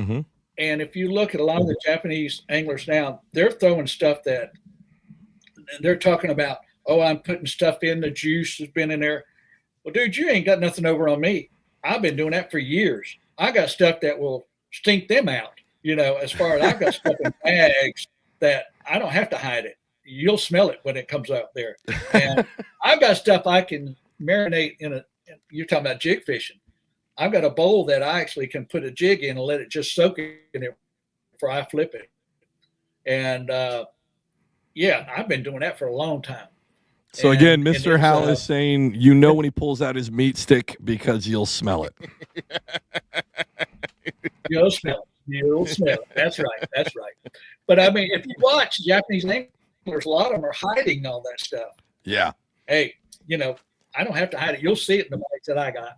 And if you look at a lot of the Japanese anglers now, they're throwing stuff that they're talking about, oh, I'm putting stuff in, the juice has been in there. Well, dude, you ain't got nothing over on me. I've been doing that for years. I got stuff that will stink them out, you know, as far as I've got stuff in bags that I don't have to hide it. You'll smell it when it comes out there. And I've got stuff I can marinate in you're talking about jig fishing. I've got a bowl that I actually can put a jig in and let it just soak in it before I flip it. And yeah, I've been doing that for a long time. So again, Mr. Hal is saying, you know, when he pulls out his meat stick because you'll smell it. You'll smell it. You'll smell it. That's right. That's right. But I mean, if you watch Japanese anglers, a lot of them are hiding all that stuff. Yeah. Hey, you know, I don't have to hide it. You'll see it in the bags that I got.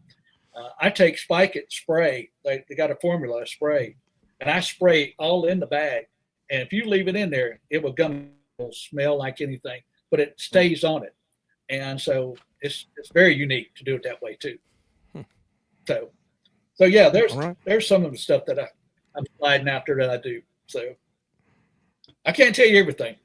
I take Spike It spray. They got a formula, a spray, and I spray all in the bag. And if you leave it in there, it will smell like anything, but it stays on it. And so it's very unique to do it that way too. So yeah, there's some of the stuff that I'm sliding after that I do. So I can't tell you everything.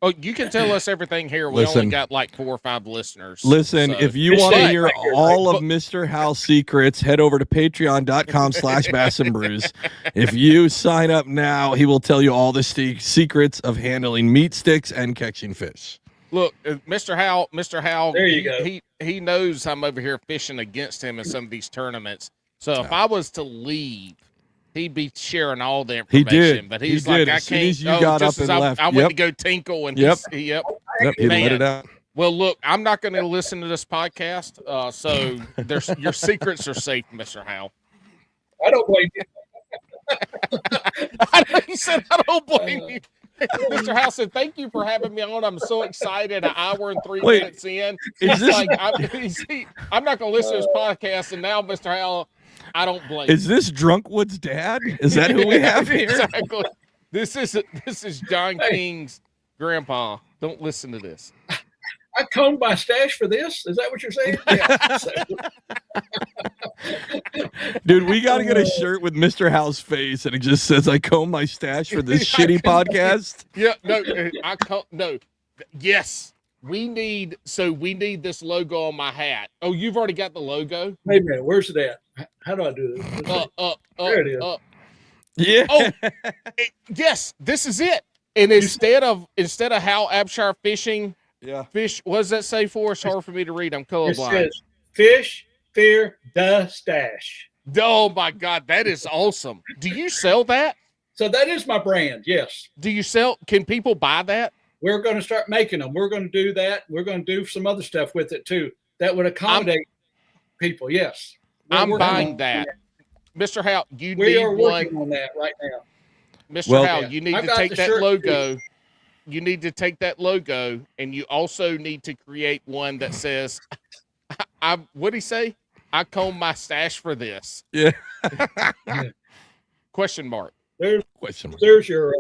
Oh, you can tell us everything here. We only got like 4 or 5 listeners. Listen, so. If you want to hear all of Mr. Hal's secrets, head over to patreon.com/Bass and Brews. If you sign up now, he will tell you all the secrets of handling meat sticks and catching fish. Look, Mr. Hal, there you go. He knows I'm over here fishing against him in some of these tournaments. So if I was to leave, he'd be sharing all the information. He did. But he's he like, did. I as soon can't. as you got up and left. I went to go tinkle and Yep. He Man. Let it out. Well, look, I'm not going to listen to this podcast, so your secrets are safe, Mr. Hal. I don't blame you. He said, I don't blame you. Mr. Hal said, thank you for having me on. I'm so excited. An hour and 3 minutes in. Is this like, I'm not going to listen to this podcast, and now, Mr. Hal, I don't blame Is this Drunkwood's dad? Is that who we have here? Exactly. This is John King's grandpa. Don't listen to this. I combed my stash for this. Is that what you're saying? Yeah. Dude, we got to get a shirt with Mr. Hal's face, and it just says, "I comb my stash for this shitty podcast." Yeah, no. Yes, we need this logo on my hat. Oh, you've already got the logo. Wait a minute, where's it at? How do I do this? There it is. Yeah. Oh, yes, this is it. And instead of Hal Abshire fishing. Yeah. Fish, what does that say for? It's hard for me to read. I'm colorblind. It says, fish, fear, the stash. Oh, my God. That is awesome. Do you sell that? So that is my brand, yes. Can people buy that? We're going to start making them. We're going to do that. We're going to do some other stuff with it, too. That would accommodate people, yes. I'm buying that. Mr. Howe, you We need are working one. on that right now. Mr. Howe, Yeah. you need I've to got take the that shirt, logo. too. You need to take that logo, and you also need to create one that says, what'd he say? I comb my stash for this. Yeah. Question mark. Question mark. There's your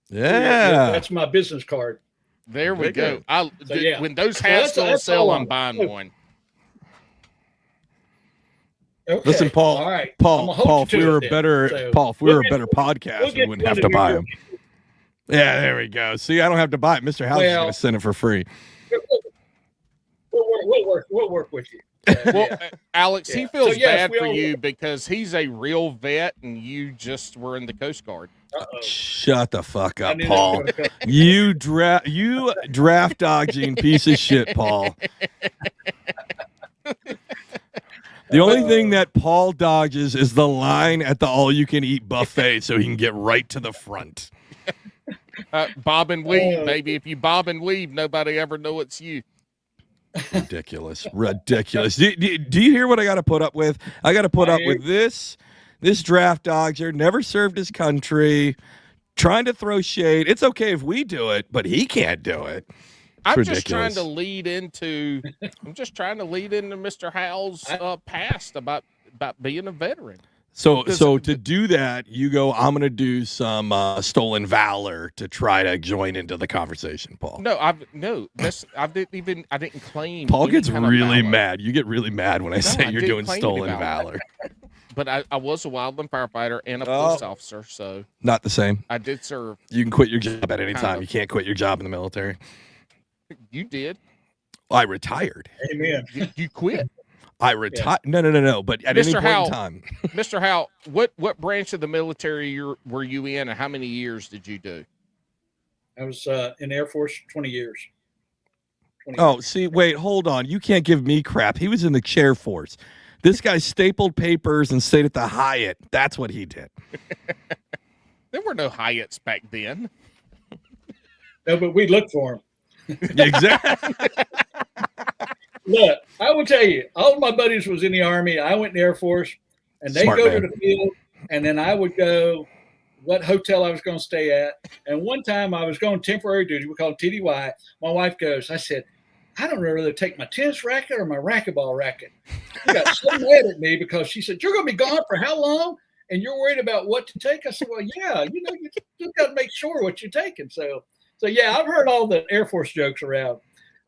Yeah. that's my business card. There we go. Good. When those hats go on sale, I'm buying it. one. Okay. Listen, Paul. All right. Paul, if we were a better podcast, we wouldn't have to buy them. Yeah, there we go. See, I don't have to buy it. Mr. House is going to send it for free. We'll work with you. Alex, he feels bad for you because he's a real vet and you just were in the Coast Guard. Shut the fuck up, Paul. You draft dodging piece of shit, Paul. The only thing that Paul dodges is the line at the all-you-can-eat buffet so he can get right to the front. Bob and weave, baby. If you bob and weave, nobody ever know it's you. Ridiculous. Do you hear what I got to put up with? I got to put up with this draft dodger, never served his country, trying to throw shade. It's okay if we do it, but he can't do it. I'm just trying to lead into Mr. Howell's past about being a veteran. So to do that, you go, I'm going to do some stolen valor to try to join into the conversation, Paul. I didn't claim. Paul gets really mad. You get really mad when I say you're doing stolen valor. But I was a wildland firefighter and a police officer, so not the same. I did serve. You can quit your job at any time. You can't quit your job in the military. You did. I retired. Amen. You quit. I retired. Yeah. No. But at any point in time, Mr. Howe, what branch of the military were you in, and how many years did you do? I was in the Air Force 20 years. 20 years. See, wait, hold on. You can't give me crap. He was in the chair force. This guy stapled papers and stayed at the Hyatt. That's what he did. There were no Hyatts back then. No, but we looked for him. Exactly. Look, I will tell you, all of my buddies was in the Army. I went in the Air Force, and they go to the field, and then I would go what hotel I was going to stay at. And one time I was going temporary duty. We called TDY. My wife goes, I said, I don't know whether to take my tennis racket or my racquetball racket. She got so mad at me because she said, you're going to be gone for how long? And you're worried about what to take? I said, well, yeah, you just got to make sure what you're taking. So yeah, I've heard all the Air Force jokes around.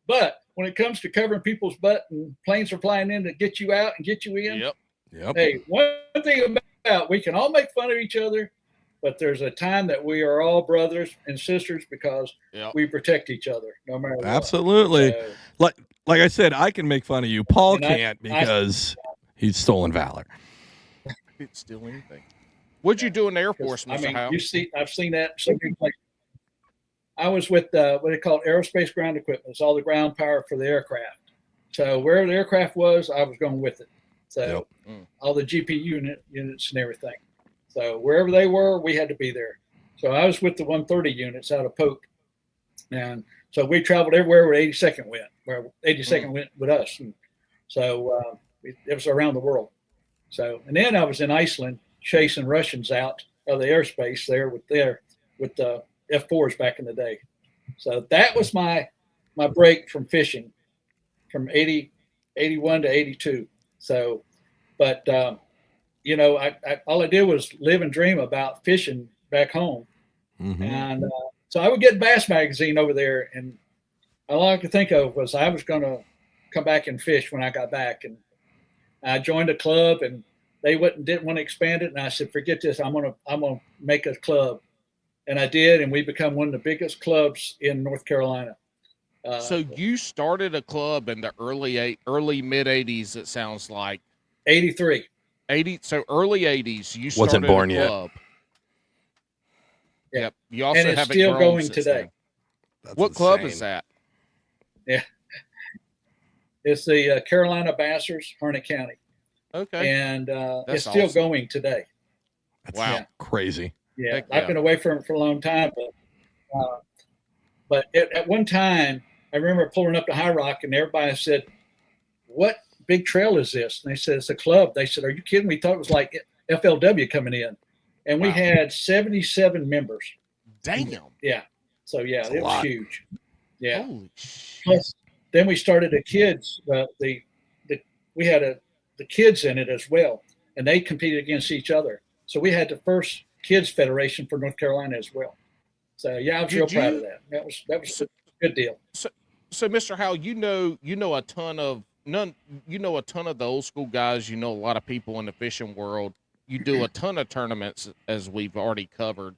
But when it comes to covering people's butt and planes are flying in to get you out and get you in, yep. Hey, one thing about we can all make fun of each other, but there's a time that we are all brothers and sisters because we protect each other no matter what. Absolutely. Like I said, I can make fun of you. Paul can't because he's stolen valor. Didn't steal anything. What'd you do in the Air Force, Mr. Howe? I've seen that so many places. I was with what they call aerospace ground equipment. It's all the ground power for the aircraft. So wherever the aircraft was, I was going with it. So all the GP units and everything. So wherever they were, we had to be there. So I was with the 130 units out of Polk. And so we traveled everywhere where 82nd went, where 82nd went with us. And so it was around the world. So, and then I was in Iceland chasing Russians out of the airspace there with the F4s back in the day. So that was my break from fishing from 81 to 82. So, but, I all I did was live and dream about fishing back home. Mm-hmm. And so I would get Bass Magazine over there. And all I could think of was I was going to come back and fish when I got back. And I joined a club and they didn't want to expand it. And I said, forget this. I'm going to make a club. And I did, and we become one of the biggest clubs in North Carolina. So you started a club in the early mid 80s. It sounds like 83. 80. So early 80s. You started wasn't born a club. Yet. Yep. You also and it's have still it going today. What insane. Club is that? Yeah, it's the Carolina Bassers, Harnett County. Okay, and it's still going today. That's crazy. Yeah, I've been away from it for a long time, but at one time, I remember pulling up to High Rock, and everybody said, "What big trail is this? And they said, it's a club. They said, are you kidding? We thought it was like FLW coming in. And we had 77 members. Damn. Yeah. So, yeah, That's it was lot. huge. Yeah. Holy shit. Plus, then we started the kids. We had the kids in it as well, and they competed against each other. So we had the first kids federation for North Carolina as well. So yeah, I was real proud of that. That was a good deal. So Mr. Howell, you know a ton of the old school guys. You know a lot of people in the fishing world. You do a ton of tournaments, as we've already covered.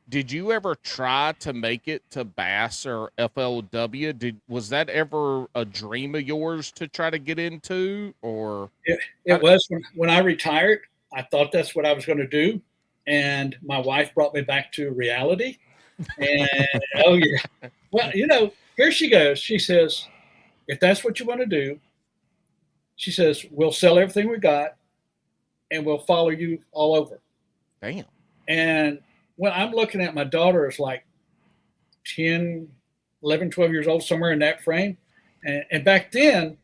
Did you ever try to make it to Bass or FLW? Was that ever a dream of yours to try to get into? Or it was when I retired. I thought that's what I was going to do, and my wife brought me back to reality. And oh yeah, well, here she goes. She says, if that's what you want to do, she says, we'll sell everything we got and we'll follow you all over. Damn. And when I'm looking at my daughter is like 10, 11, 12 years old, somewhere in that frame. And back then,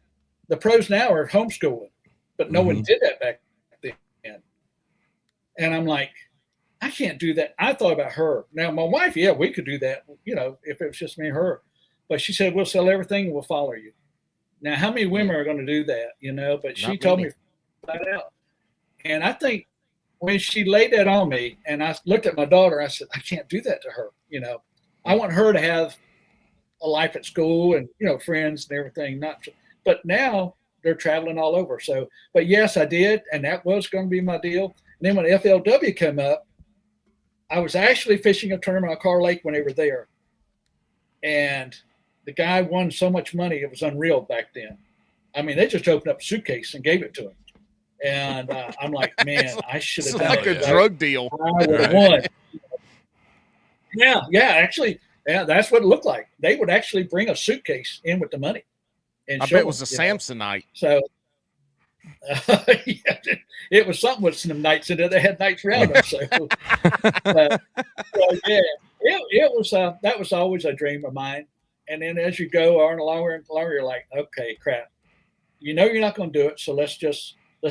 the pros now are homeschooling, but no one did that back then. And I'm like, I can't do that. I thought about her. Now, my wife, yeah, we could do that, if it was just me and her. But she said, we'll sell everything and we'll follow you. Now, how many women are going to do that, But she told me flat out. And I think when she laid that on me and I looked at my daughter, I said, I can't do that to her. I want her to have a life at school and, friends and everything. But now they're traveling all over. So, but yes, I did. And that was going to be my deal. And then when FLW came up, I was actually fishing a tournament on Carr Lake when they were there. And the guy won so much money, it was unreal back then. I mean, they just opened up a suitcase and gave it to him. And I'm like, man, I should have done like a drug deal. I would have won. Yeah, actually, that's what it looked like. They would actually bring a suitcase in with the money. And I bet it was a Samsonite. So, it was something with some nights in it. They had nights around them. So, yeah, it was. That was always a dream of mine. And then as you go on longer and longer, you're like, okay, crap. You're not going to do it. So let's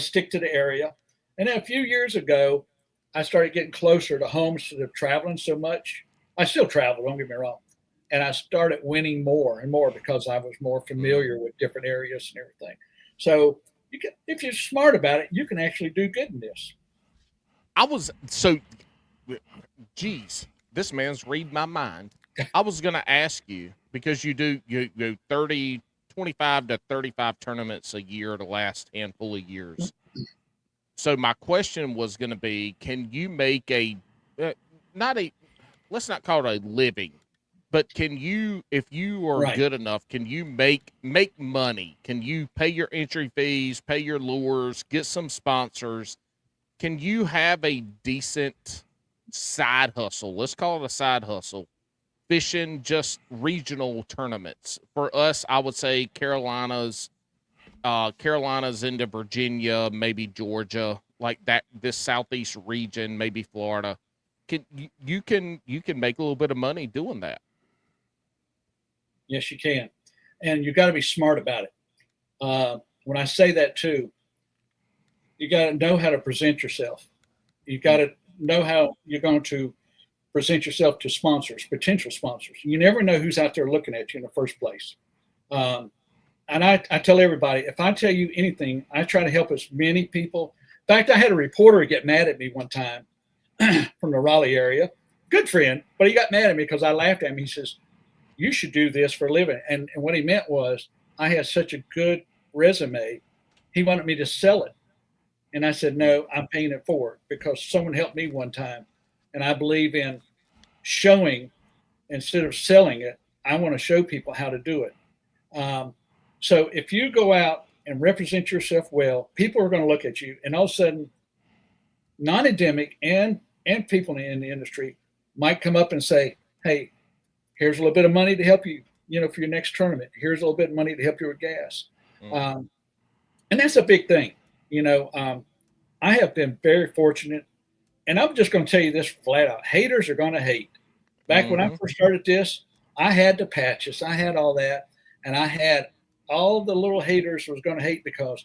stick to the area. And then a few years ago, I started getting closer to home instead of traveling so much. I still travel, don't get me wrong. And I started winning more and more because I was more familiar with different areas and everything. So if you're smart about it, you can actually do good in this. This man's read my mind. I was going to ask you, because you do 25 to 35 tournaments a year the last handful of years. So my question was going to be, can you make let's not call it a living, but can you, if you are good enough, can you make money? Can you pay your entry fees, pay your lures, get some sponsors? Can you have a decent side hustle? Let's call it a side hustle. Fishing just regional tournaments. For us, I would say Carolinas into Virginia, maybe Georgia, like that, this southeast region, maybe Florida. You can make a little bit of money doing that. Yes, you can. And you got to be smart about it. When I say that too, you got to know how to present yourself. You got to know how you're going to present yourself to sponsors, potential sponsors. You never know who's out there looking at you in the first place. And I tell everybody, if I tell you anything, I try to help as many people. In fact, I had a reporter get mad at me one time from the Raleigh area. Good friend, but he got mad at me because I laughed at him. He says, you should do this for a living. And what he meant was I had such a good resume. He wanted me to sell it. And I said, no, I'm paying it forward because someone helped me one time. And I believe in showing instead of selling it. I want to show people how to do it. So if you go out and represent yourself well, people are going to look at you. And all of a sudden, non-endemic and people in the industry might come up and say, hey, here's a little bit of money to help you, for your next tournament. Here's a little bit of money to help you with gas. And that's a big thing. I have been very fortunate. And I'm just going to tell you this flat out. Haters are going to hate. Back when I first started this, I had the patches. I had all that. And I had all the little haters was going to hate because,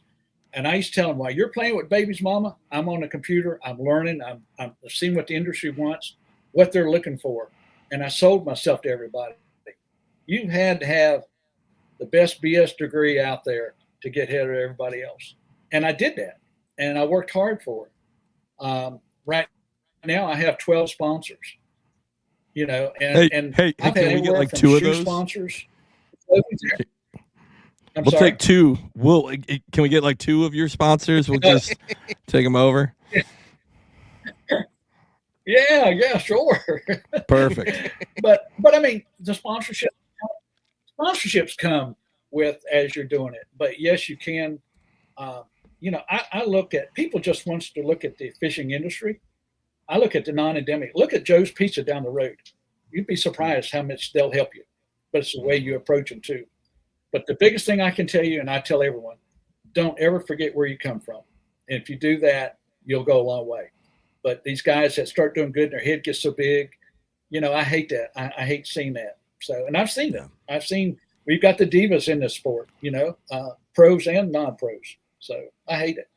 and I used to tell them, while you're playing with baby's mama, I'm on the computer, I'm learning, I'm seeing what the industry wants, what they're looking for. And I sold myself to everybody. You had to have the best BS degree out there to get ahead of everybody else. And I did that. And I worked hard for it. Right now I have 12 sponsors, you know, and hey, I've can had we get like from 2 of shoe those? Sponsors. We'll take 2. Can we get like 2 of your sponsors? We'll just take them over. Yeah, sure. Perfect. But I mean, the sponsorships come with as you're doing it. But yes, you can. You know, I look at people just wants to look at the fishing industry. I look at the non-endemic. Look at Joe's Pizza down the road. You'd be surprised how much they'll help you. But it's the way you approach them too. But the biggest thing I can tell you, and I tell everyone, don't ever forget where you come from. And if you do that, you'll go a long way. But these guys that start doing good and their head gets so big, you know, I hate that. I hate seeing that. So, and I've seen it. We've got the divas in this sport, you know, pros and non-pros. So I hate it.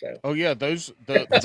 So. Oh yeah, the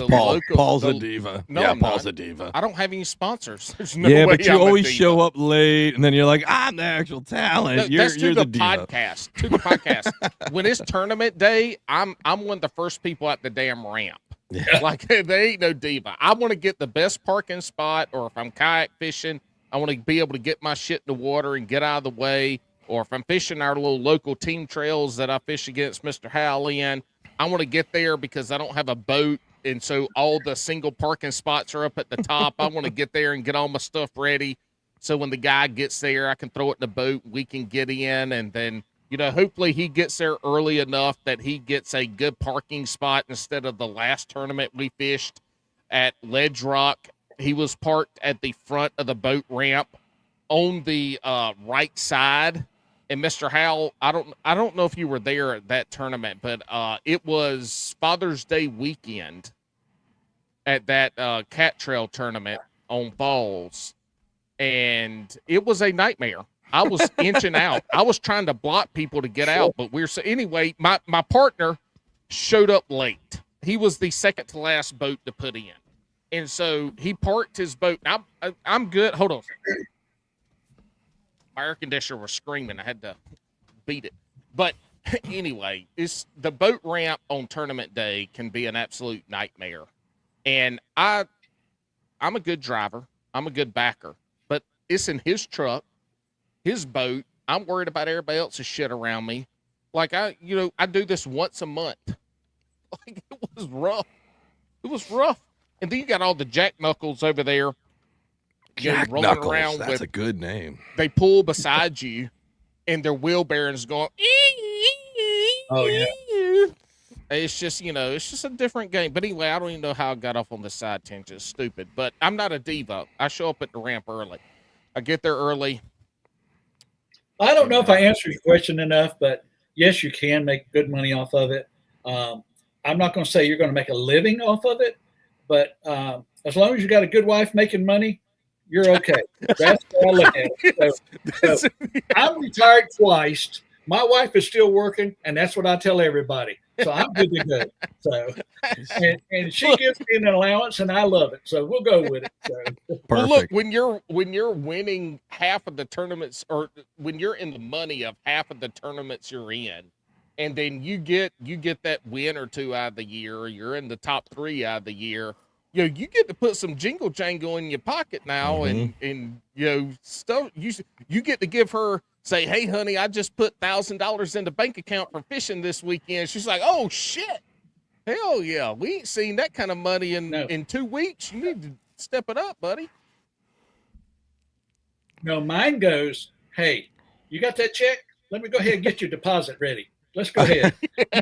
Paul. local, Paul's a diva. No, yeah, Paul's a diva. I don't have any sponsors. There's no yeah, way but you I'm always show up late, and then you're like, "I'm the actual talent." No, that's you're to the diva. podcast. To the podcast. When it's tournament day, I'm one of the first people at the damn ramp. Yeah. Like they ain't no diva. I want to get the best parking spot, or if I'm kayak fishing, I want to be able to get my shit in the water and get out of the way. Or if I'm fishing our little local team trails that I fish against Mr. Hal in, I want to get there because I don't have a boat. And so all the single parking spots are up at the top. I want to get there and get all my stuff ready. So when the guy gets there, I can throw it in the boat. We can get in. And then, you know, hopefully he gets there early enough that he gets a good parking spot instead of the last tournament we fished at Ledge Rock. He was parked at the front of the boat ramp on the right side. And Mr. Howell, I don't know if you were there at that tournament, but it was Father's Day weekend at that Cat Trail tournament on Falls, and it was a nightmare. I was inching out. I was trying to block people to get out, but anyway. My partner showed up late. He was the second to last boat to put in, and so he parked his boat. I'm good. Hold on. My air conditioner was screaming. I had to beat it. But anyway, it's the boat ramp on tournament day can be an absolute nightmare. And I'm a good driver. I'm a good backer. But it's in his truck, his boat. I'm worried about everybody else's shit around me. Like I do this once a month. Like it was rough. It was rough. And then you got all the jack knuckles over there. Jack rolling Knuckles, around that's a good name. They pull beside you, and their wheel bearings going. Oh yeah. It's just it's just a different game. But anyway, I don't even know how I got off on this side tangent. It's stupid. But I'm not a diva. I show up at the ramp early. I get there early. I don't know if I answered your question enough, but yes, you can make good money off of it. I'm not going to say you're going to make a living off of it, but as long as you got a good wife making money, you're okay. That's what I look at it. So I'm retired twice. My wife is still working, and that's what I tell everybody. So I'm good to go. So, and she gives me an allowance, and I love it. So we'll go with it. So. Well, look, when you're winning half of the tournaments, or when you're in the money of half of the tournaments you're in, and then you get that win or two out of the year, or you're in the top 3 out of the year. You get to put some jingle jangle in your pocket now, and stuff. You get to give her, say, hey, honey, I just put $1,000 in the bank account for fishing this weekend. She's like, oh shit, hell yeah, we ain't seen that kind of money in 2 weeks. You need to step it up, buddy. No, mine goes, hey, you got that check? Let me go ahead and get your deposit ready. Let's go ahead,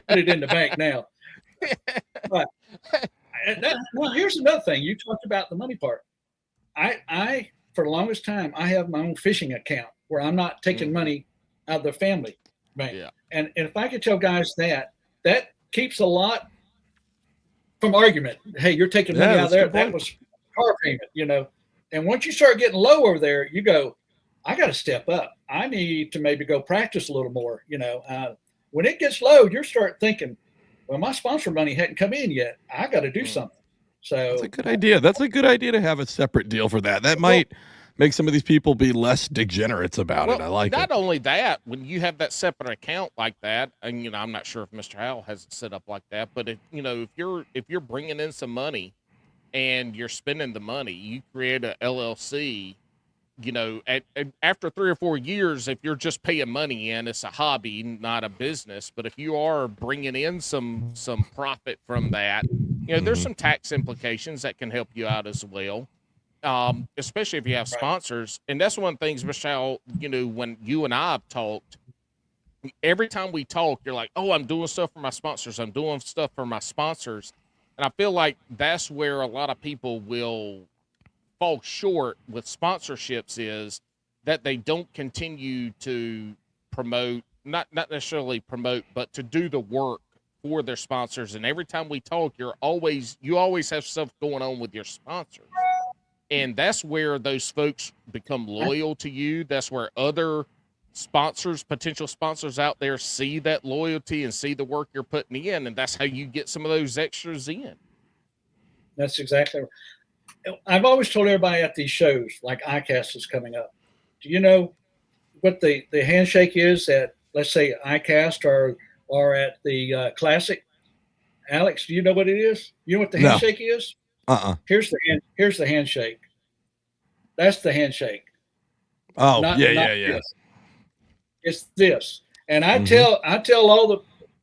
put it in the bank now. But, well, here's another thing. You talked about the money part. I for the longest time, I have my own fishing account where I'm not taking money out of the family bank. Yeah. And if I could tell guys that keeps a lot from argument. Hey, you're taking money out of there. That was car payment, And once you start getting low over there, you go, I got to step up. I need to maybe go practice a little more. When it gets low, you start thinking, well, my sponsor money hadn't come in yet. I got to do something. So that's a good idea. That's a good idea to have a separate deal for that. That might make some of these people be less degenerates about it. I like it. Not only that, when you have that separate account like that, and I'm not sure if Mr. Howell has it set up like that, but if you're bringing in some money and you're spending the money, you create a LLC. After 3 or 4 years, if you're just paying money in, it's a hobby, not a business. But if you are bringing in some profit from that, there's some tax implications that can help you out as well. Especially if you have sponsors. And that's one of the things, Michelle, when you and I have talked, every time we talk, you're like, oh, I'm doing stuff for my sponsors. I'm doing stuff for my sponsors. And I feel like that's where a lot of people will fall short with sponsorships, is that they don't continue to promote, not necessarily promote, but to do the work for their sponsors. And every time we talk, you always have stuff going on with your sponsors. And that's where those folks become loyal to you. That's where other sponsors, potential sponsors out there, see that loyalty and see the work you're putting in. And that's how you get some of those extras in. That's exactly right. I've always told everybody at these shows, like ICAST is coming up. Do you know what the handshake is at, let's say, ICAST or at the Classic? Alex, do you know what it is? You know what the handshake is? Here's the handshake. That's the handshake. Oh, yeah. It's this. And I tell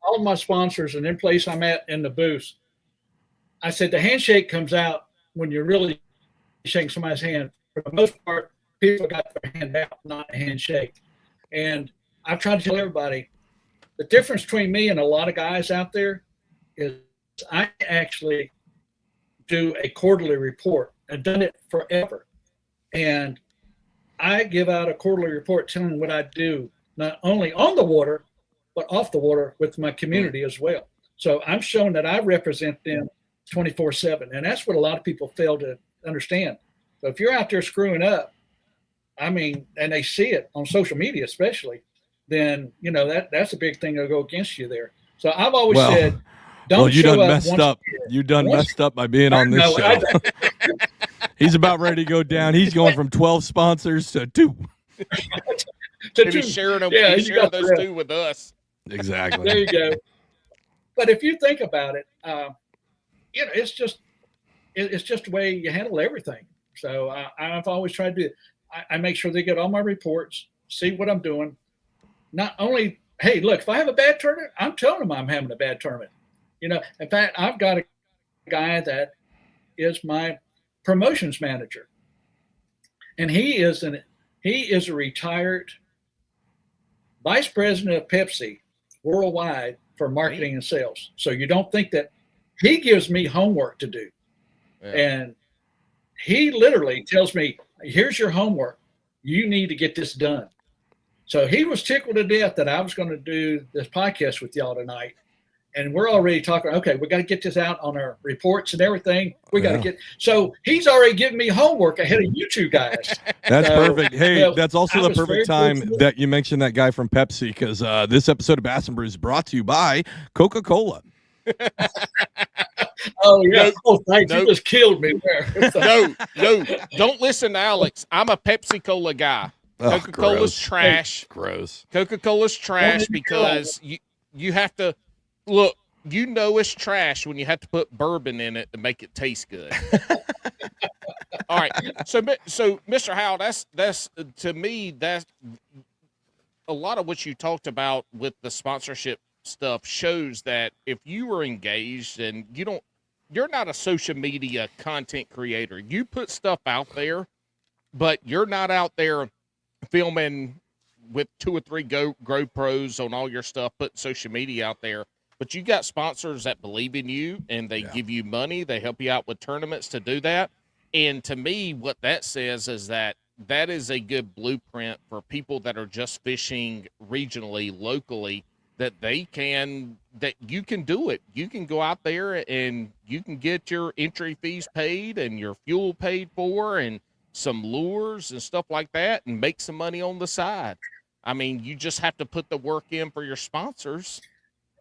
all my sponsors and in place I'm at in the booth, I said the handshake comes out when you're really shaking somebody's hand. For the most part, people got their hand out, not a handshake. And I've tried to tell everybody the difference between me and a lot of guys out there is I actually do a quarterly report. I've done it forever. And I give out a quarterly report telling what I do, not only on the water, but off the water with my community as well. So I'm showing that I represent them 24/7. And that's what a lot of people fail to understand. So if you're out there screwing up, and they see it on social media especially, then, that's a big thing that'll go against you there. So I've always said, don't you show done up messed up. You done messed up by being on this show. He's about ready to go down. He's going from 12 sponsors to 2. He's sharing those 2 with us. Exactly. There you go. But if you think about it, it's just the way you handle everything. So I've always tried to do it. I make sure they get all my reports, see what I'm doing. Not only, hey, look, if I have a bad tournament, I'm telling them I'm having a bad tournament. In fact, I've got a guy that is my promotions manager, and he is a retired vice president of Pepsi worldwide for marketing and sales. So you don't think that he gives me homework to do. Yeah. And he literally tells me, here's your homework. You need to get this done. So he was tickled to death that I was going to do this podcast with y'all tonight. And we're already talking, okay, we got to get this out on our reports and everything. We got to so he's already given me homework ahead of you two guys. That's perfect. Hey, that's also the perfect time that you mentioned that guy from Pepsi, because this episode of Bass and Brews is brought to you by Coca-Cola. Oh, yeah. Thanks. You just killed me there. No, don't listen to Alex. I'm a Pepsi-Cola guy. Coca-Cola's trash. Gross. Coca-Cola's trash because you have to look. It's trash when you have to put bourbon in it to make it taste good. All right. So Mr. Howell, that's to me, that's a lot of what you talked about with the sponsorship stuff shows that if you are engaged and you're not a social media content creator. You put stuff out there, but you're not out there filming with 2 or 3 GoPros on all your stuff, putting social media out there. But you got sponsors that believe in you and they give you money. They help you out with tournaments to do that. And to me, what that says is that is a good blueprint for people that are just fishing regionally, locally, that you can do it. You can go out there and you can get your entry fees paid and your fuel paid for and some lures and stuff like that and make some money on the side. I mean, you just have to put the work in for your sponsors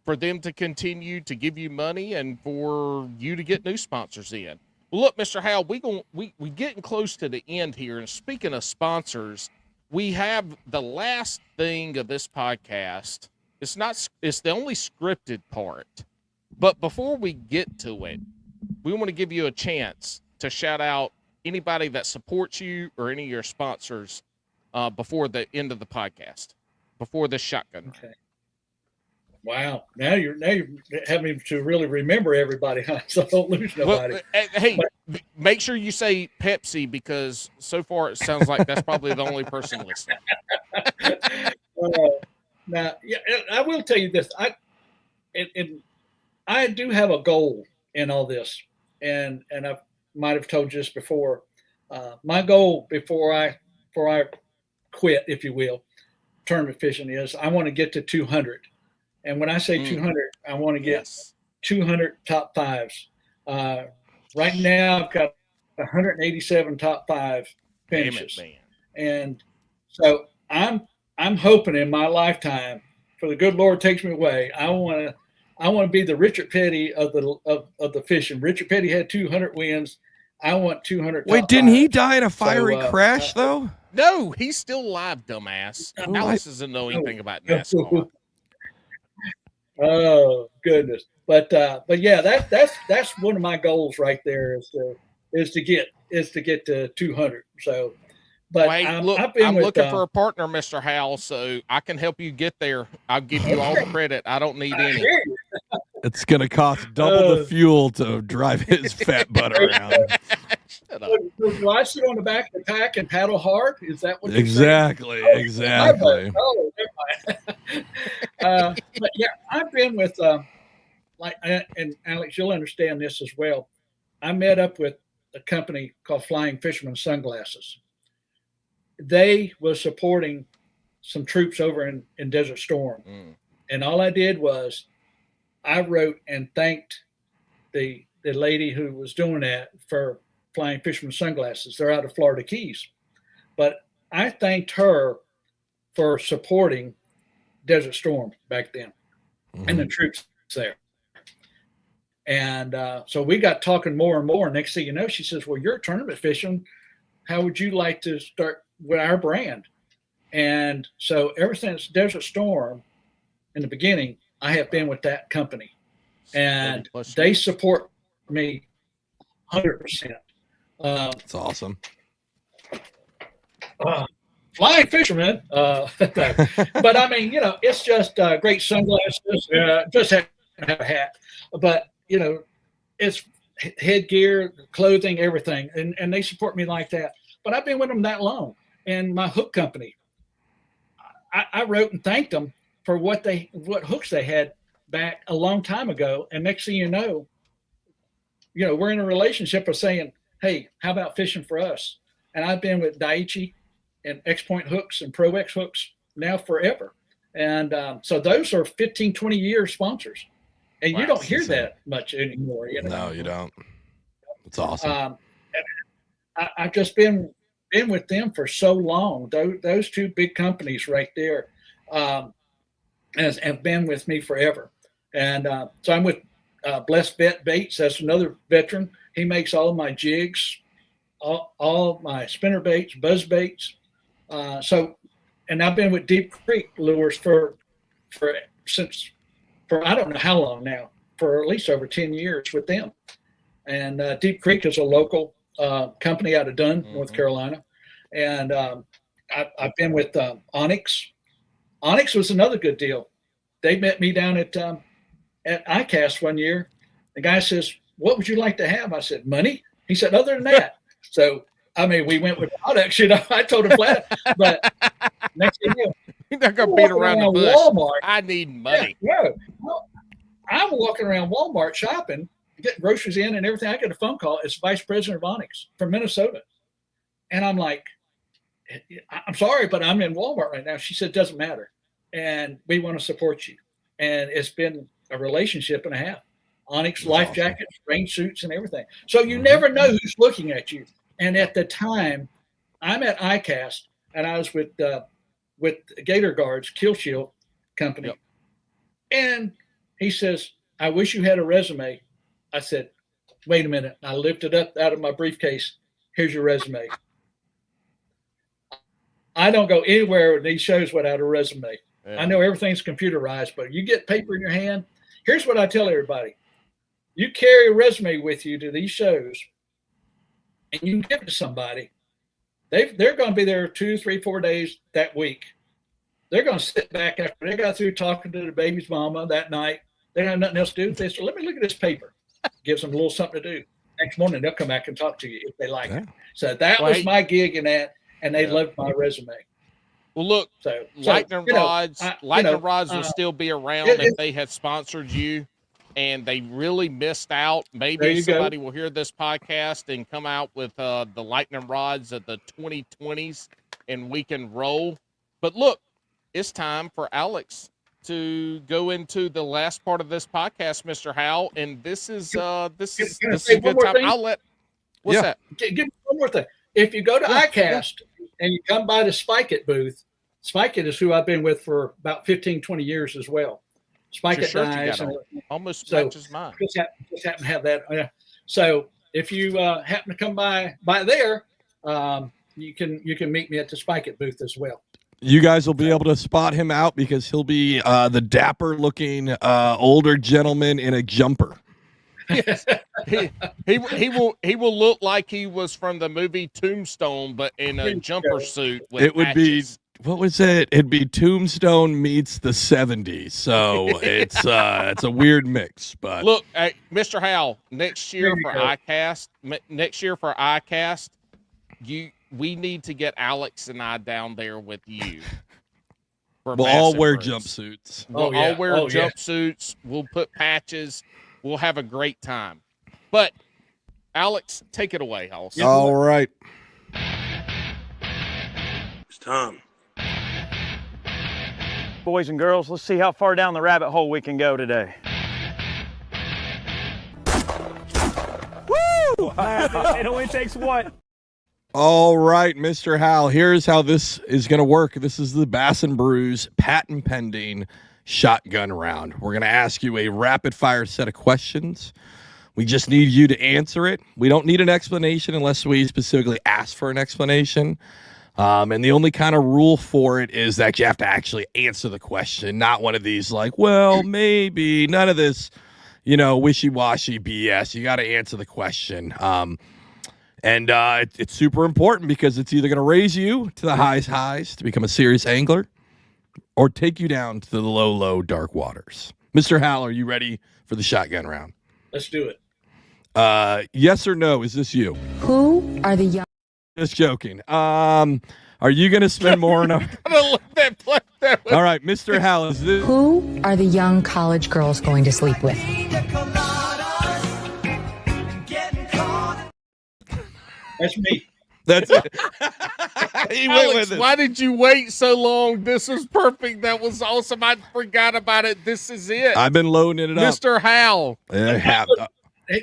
for them to continue to give you money and for you to get new sponsors in. Well, look, Mr. Howell, we getting close to the end here. And speaking of sponsors, we have the last thing of this podcast. It's the only scripted part. But before we get to it, we want to give you a chance to shout out anybody that supports you or any of your sponsors before the end of the podcast, before the shotgun. Okay. Wow. Now you're having to really remember everybody, huh? So don't lose nobody. Well, hey, make sure you say Pepsi, because so far it sounds like that's probably the only person listening. Now, yeah, I will tell you this. I do have a goal in all this, and I might have told you this before. My goal before I quit, if you will, tournament fishing is I want to get to 200. And when I say 200, I want to get 200 top fives. Right now, I've got 187 top five finishes. Damn it, man. And so I'm hoping in my lifetime, for the good Lord takes me away, I want to be the Richard Petty of the fishing. Richard Petty had 200 wins. I want 200. Wait, didn't he die in a fiery crash though? No, he's still alive, dumbass. Alex doesn't know anything about NASCAR. Oh goodness, but yeah, that's one of my goals right there is to get to 200. So, but Wait, I'm looking for a partner, Mr. Howell, so I can help you get there. I'll give you all the credit. I don't need any. It's gonna cost double the fuel to drive his fat butt around. Do I sit on the back of the pack and paddle hard? Is that what you're exactly? Saying? Exactly. Oh, but yeah, I've been with and Alex, you'll understand this as well. I met up with a company called Flying Fisherman Sunglasses. They were supporting some troops over in Desert Storm, and all I did was I wrote and thanked the lady who was doing that for Flying Fisherman Sunglasses. They're out of Florida Keys. But I thanked her for supporting Desert Storm back then and the troops there. And so we got talking more and more. Next thing you know, she says, well, you're tournament fishing. How would you like to start with our brand? And so ever since Desert Storm in the beginning, I have been with that company. And they support me 100%. That's awesome. Flying fisherman, but I mean, it's just great sunglasses. Just have a hat, but it's headgear, clothing, everything, and they support me like that. But I've been with them that long, and my hook company, I wrote and thanked them for what hooks they had back a long time ago, and next thing you know, we're in a relationship of saying, hey, how about fishing for us? And I've been with Daiichi and X-Point hooks and Pro X hooks now forever. And so those are 15, 20-year sponsors. And you don't hear that much anymore. No, you don't. It's awesome. I've just been with them for so long. Those two big companies right there have been with me forever. And so I'm with Blessed Bet Baits. That's another veteran. He makes all of my jigs, all my spinner baits, buzz baits. And I've been with Deep Creek Lures for I don't know how long now, for at least over 10 years with them. And Deep Creek is a local company out of Dunn, North Carolina. And I've been with Onyx. Onyx was another good deal. They met me down at ICAST one year. The guy says, what would you like to have? I said, money. He said, other than that. So, I mean, we went with products, I told him flat. But next thing you know, you're not going to beat around the bush. Walmart. I need money. Yeah. Well, I'm walking around Walmart shopping, getting groceries in and everything. I get a phone call. It's Vice President of Onyx from Minnesota. And I'm like, I'm sorry, but I'm in Walmart right now. She said, doesn't matter. And we want to support you. And it's been a relationship and a half. Onyx life jackets, rain suits, and everything. So you never know who's looking at you. And at the time, I'm at ICAST, and I was with Gator Guards, Kill Shield Company. Yep. And he says, I wish you had a resume. I said, wait a minute. I lifted up out of my briefcase. Here's your resume. I don't go anywhere in these shows without a resume. Yeah. I know everything's computerized, but you get paper in your hand. Here's what I tell everybody. You carry a resume with you to these shows, and you give it to somebody. They're going to be there 2, 3, 4 days that week. They're going to sit back after they got through talking to the baby's mama that night. They don't have nothing else to do. They say, let me look at this paper. Gives them a little something to do. Next morning, they'll come back and talk to you if they like it. So that was my gig in that, and they loved my resume. Well, look, lightning rods will still be around if they had sponsored you, and they really missed out. Maybe somebody will hear this podcast and come out with the lightning rods of the 2020s, and we can roll. But look, it's time for Alex to go into the last part of this podcast, Mr. Howell, and this is a good time. I'll let. What's that? Give me one more thing. If you go to ICAST and you come by the Spike It booth, Spike It is who I've been with for about 15, 20 years as well. Spike It dies. Almost matches mine. Just happen to have that. So if you happen to come by there, you can meet me at the Spike It booth as well. You guys will be able to spot him out because he'll be the dapper-looking older gentleman in a jumper. Yes. he will look like he was from the movie Tombstone, but in a jumper suit. With it would patches. Be what was it? It'd be Tombstone meets the 70s. So it's a weird mix. But look, Mr. Howell, next year for ICAST, we need to get Alex and I down there with you. We'll all wear jumpsuits. We'll all wear jumpsuits. We'll put patches. We'll have a great time. But, Alex, take it away, House. All right. It's time. Boys and girls, let's see how far down the rabbit hole we can go today. Woo! It only takes one. All right, Mr. Howell, here's how this is going to work. This is the Bass and Brews patent pending shotgun round. We're going to ask you a rapid fire set of questions. We just need you to answer it. We don't need an explanation unless we specifically ask for an explanation. And the only kind of rule for it is that you have to actually answer the question, not one of these like, well, maybe, none of this, wishy-washy BS. You got to answer the question. And it's super important because it's either going to raise you to the highs to become a serious angler or take you down to the low, dark waters. Mr. Howell, are you ready for the shotgun round? Let's do it. Yes or no? Is this you? Who are the young? Just joking. Are you going to spend more on a... All right, Mr. Howell, is this... Who are the young college girls going to sleep with? That's me. That's it. He went Alex, with it. why did you wait so long? This was perfect. That was awesome. I forgot about it. This is it. I've been loading it up. Mr. Howell.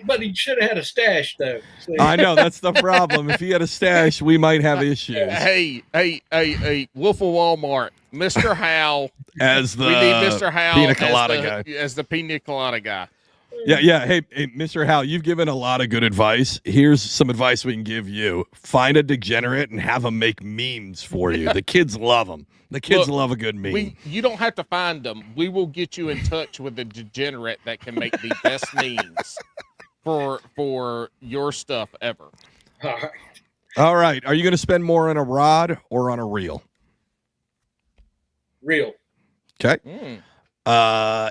But he should have had a stash, though. See? I know. That's the problem. If he had a stash, we might have issues. Hey, Wolf of Walmart. Mr. Howell. As the we need Mr. Howell pina colada guy. As the pina colada guy. Yeah. Hey, Mr. Howell, you've given a lot of good advice. Here's some advice we can give you. Find a degenerate and have them make memes for you. The kids love them. The kids love a good meme. You don't have to find them. We will get you in touch with a degenerate that can make the best memes for your stuff ever. All right. Are you going to spend more on a rod or on a reel? Reel. Okay.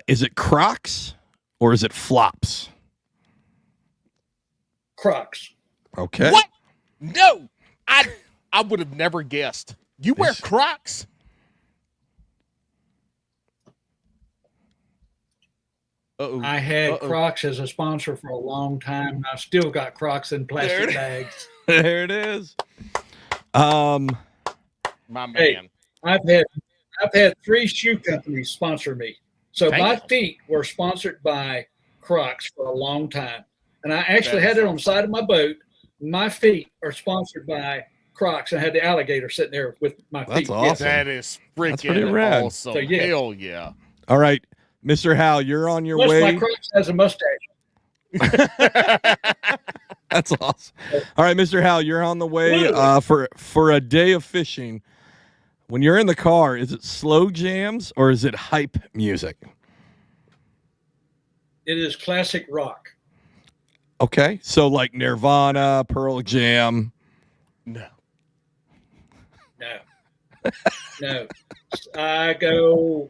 Is it Crocs? Or is it flops? Crocs. Okay. What? No, I would have never guessed. You wear Crocs? I had Crocs as a sponsor for a long time, and I still got Crocs in plastic bags. There it is. My man. Hey, I've had 3 shoe companies sponsor me. So my feet were sponsored by Crocs for a long time. And I actually had it on the side of my boat. My feet are sponsored by Crocs and had the alligator sitting there with my feet. That's awesome. That is That's pretty freaking rad. awesome. So, yeah. Hell yeah. All right, Mr. Hal, you're on your Plus, way. my Crocs has a mustache. That's awesome. All right, Mr. Hal, you're on the way for a day of fishing. When you're in the car, is it slow jams or is it hype music? It is classic rock. Okay, so like Nirvana, Pearl Jam. No. No. I go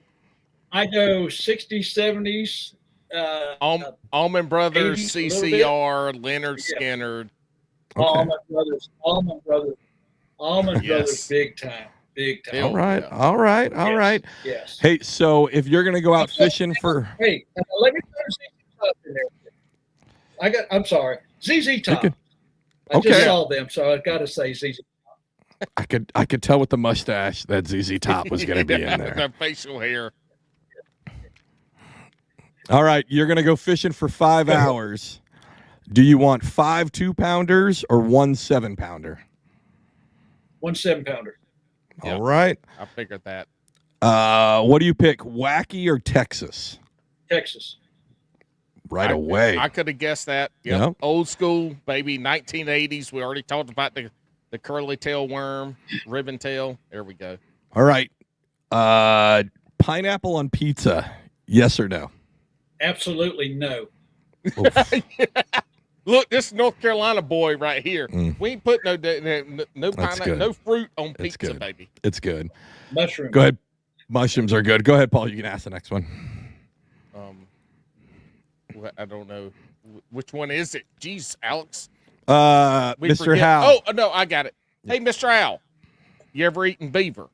60s, 70s. Allman Brothers, 80s, CCR, Leonard Skinner. Okay. Allman Brothers, big time. Hell All right, yeah. all right, all Yes. right. Yes. Hey, so if you're gonna go out fishing for, Hey, let me throw ZZ Top in there. I'm sorry, ZZ Top. Okay. I just Okay. saw them, so I got to say ZZ. I could tell with the mustache that ZZ Top was gonna be in there. The facial hair. All right, you're gonna go fishing for 5 hours. Do you want 5 2-pounders or 1 7-pounder? 1 7-pounder. Yeah. All right. I figured that. What do you pick, Wacky or Texas? Texas. Right away. I could have guessed that. Yep. Yep. Old school, baby, 1980s. We already talked about the curly tail worm, ribbon tail. There we go. All right. Pineapple on pizza, yes or no? Absolutely no. Oof. Look, this North Carolina boy right here. Mm. We ain't put no That's pineapple, good. no fruit on It's pizza, good. baby. It's good. Mushroom. Go ahead. Mushrooms are good. Go ahead, Paul. You can ask the next one. I don't know which one is it. Jeez, Alex. We Mr. forget- Hal. Oh no, I got it. Hey, Mr. Al, you ever eaten beaver?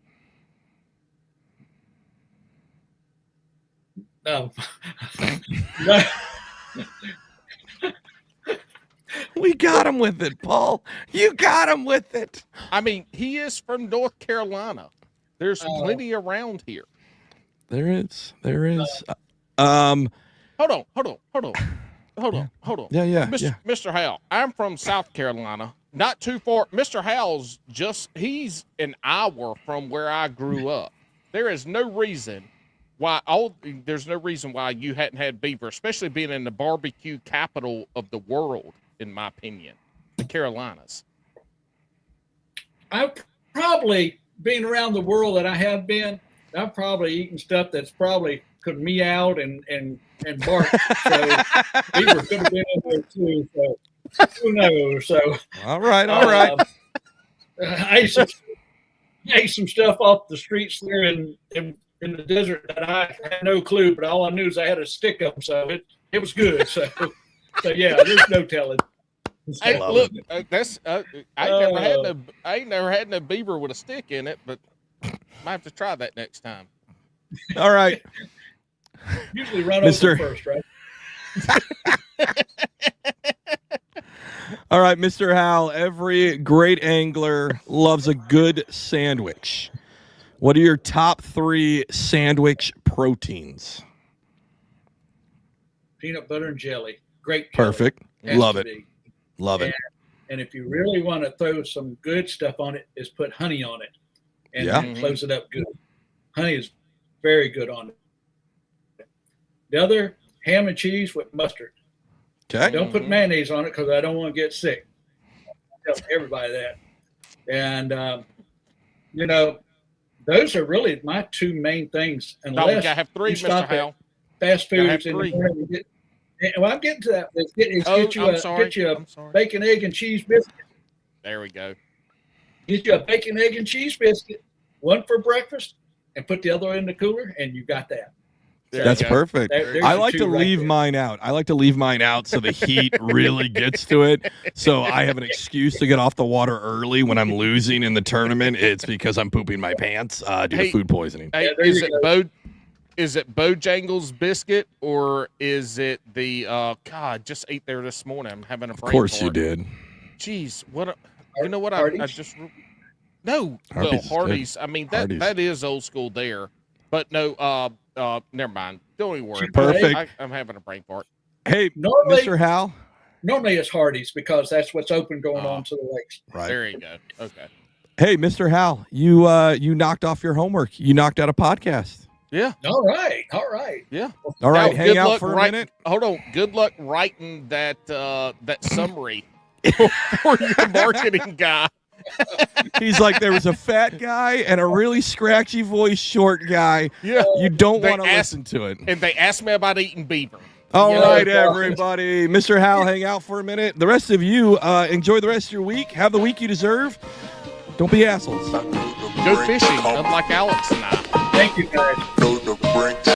No. No. We got him with it, Paul. You got him with it. I mean, he is from North Carolina. There's plenty around here. There is. Hold on. Yeah. Mr. Hal, I'm from South Carolina, not too far. Mr. Hal's he's an hour from where I grew up. There is no reason why you hadn't had beaver, especially being in the barbecue capital of the world, in my opinion, the Carolinas. I've probably been around the world that I have been. I've probably eaten stuff that's probably could meow and bark. So beaver could have been in there too. So who knows? So All right. I ate some stuff off the streets there in the desert that I had no clue, but all I knew is I had a stick up, so it was good. So yeah, there's no telling. Hey, look, that's I ain't never had no beaver with a stick in it, but might have to try that next time. All right. Usually run Mr. over first, right? All right, Mr. Hal, every great angler loves a good sandwich. What are your top 3 sandwich proteins? Peanut butter and jelly. Great. Perfect. Has Love to it. be. Love it. And if you really want to throw some good stuff on it, is put honey on it and Yeah. then close it up good. Honey is very good on it. The other, ham and cheese with mustard. Okay. Don't put mayonnaise on it because I don't want to get sick. I tell everybody that. And, those are really my 2 main things. No, we Unless gotta have 3, you Mr. stop at Hal. fast Gotta have foods in the 3. morning. Well, I'm getting to that. Get you a sorry. bacon, egg, and cheese biscuit. There we go. Get you a bacon, egg, and cheese biscuit, one for breakfast, and put the other in the cooler, and you got that. There That's you go. perfect. There's I your like 2 to right leave there. mine out. I like to leave mine out so the heat really gets to it. So I have an excuse to get off the water early when I'm losing in the tournament. It's because I'm pooping my pants due to food poisoning. Hey, Yeah, there is you it is it Bojangles biscuit or is it the God? Just ate there this morning. I'm having a brain Of course you fart. did. Jeez, what? You know what? I Hardee's? just no. Hardee's Well, is Hardee's. I mean Hardee's. that is old school there, but no. Never mind. Don't even worry. Perfect. I'm having a brain fart. Hey, Normally- Mr. Hal. Normally it's Hardee's because that's what's open going on to the lakes. Right. There you go. Okay. Hey, Mr. Hal, you knocked off your homework. You knocked out a podcast. Yeah. All right. Yeah. All right, Now, hang out for a minute. Hold on. Good luck writing that summary for your marketing guy. He's like, there was a fat guy and a really scratchy voice short guy. Yeah. You don't want to listen to it. And they asked me about eating beaver. All right, everybody. Mr. Hal, hang out for a minute. The rest of you, enjoy the rest of your week. Have the week you deserve. Don't be assholes. Go fishing, unlike Alex and I. Thank you, guys.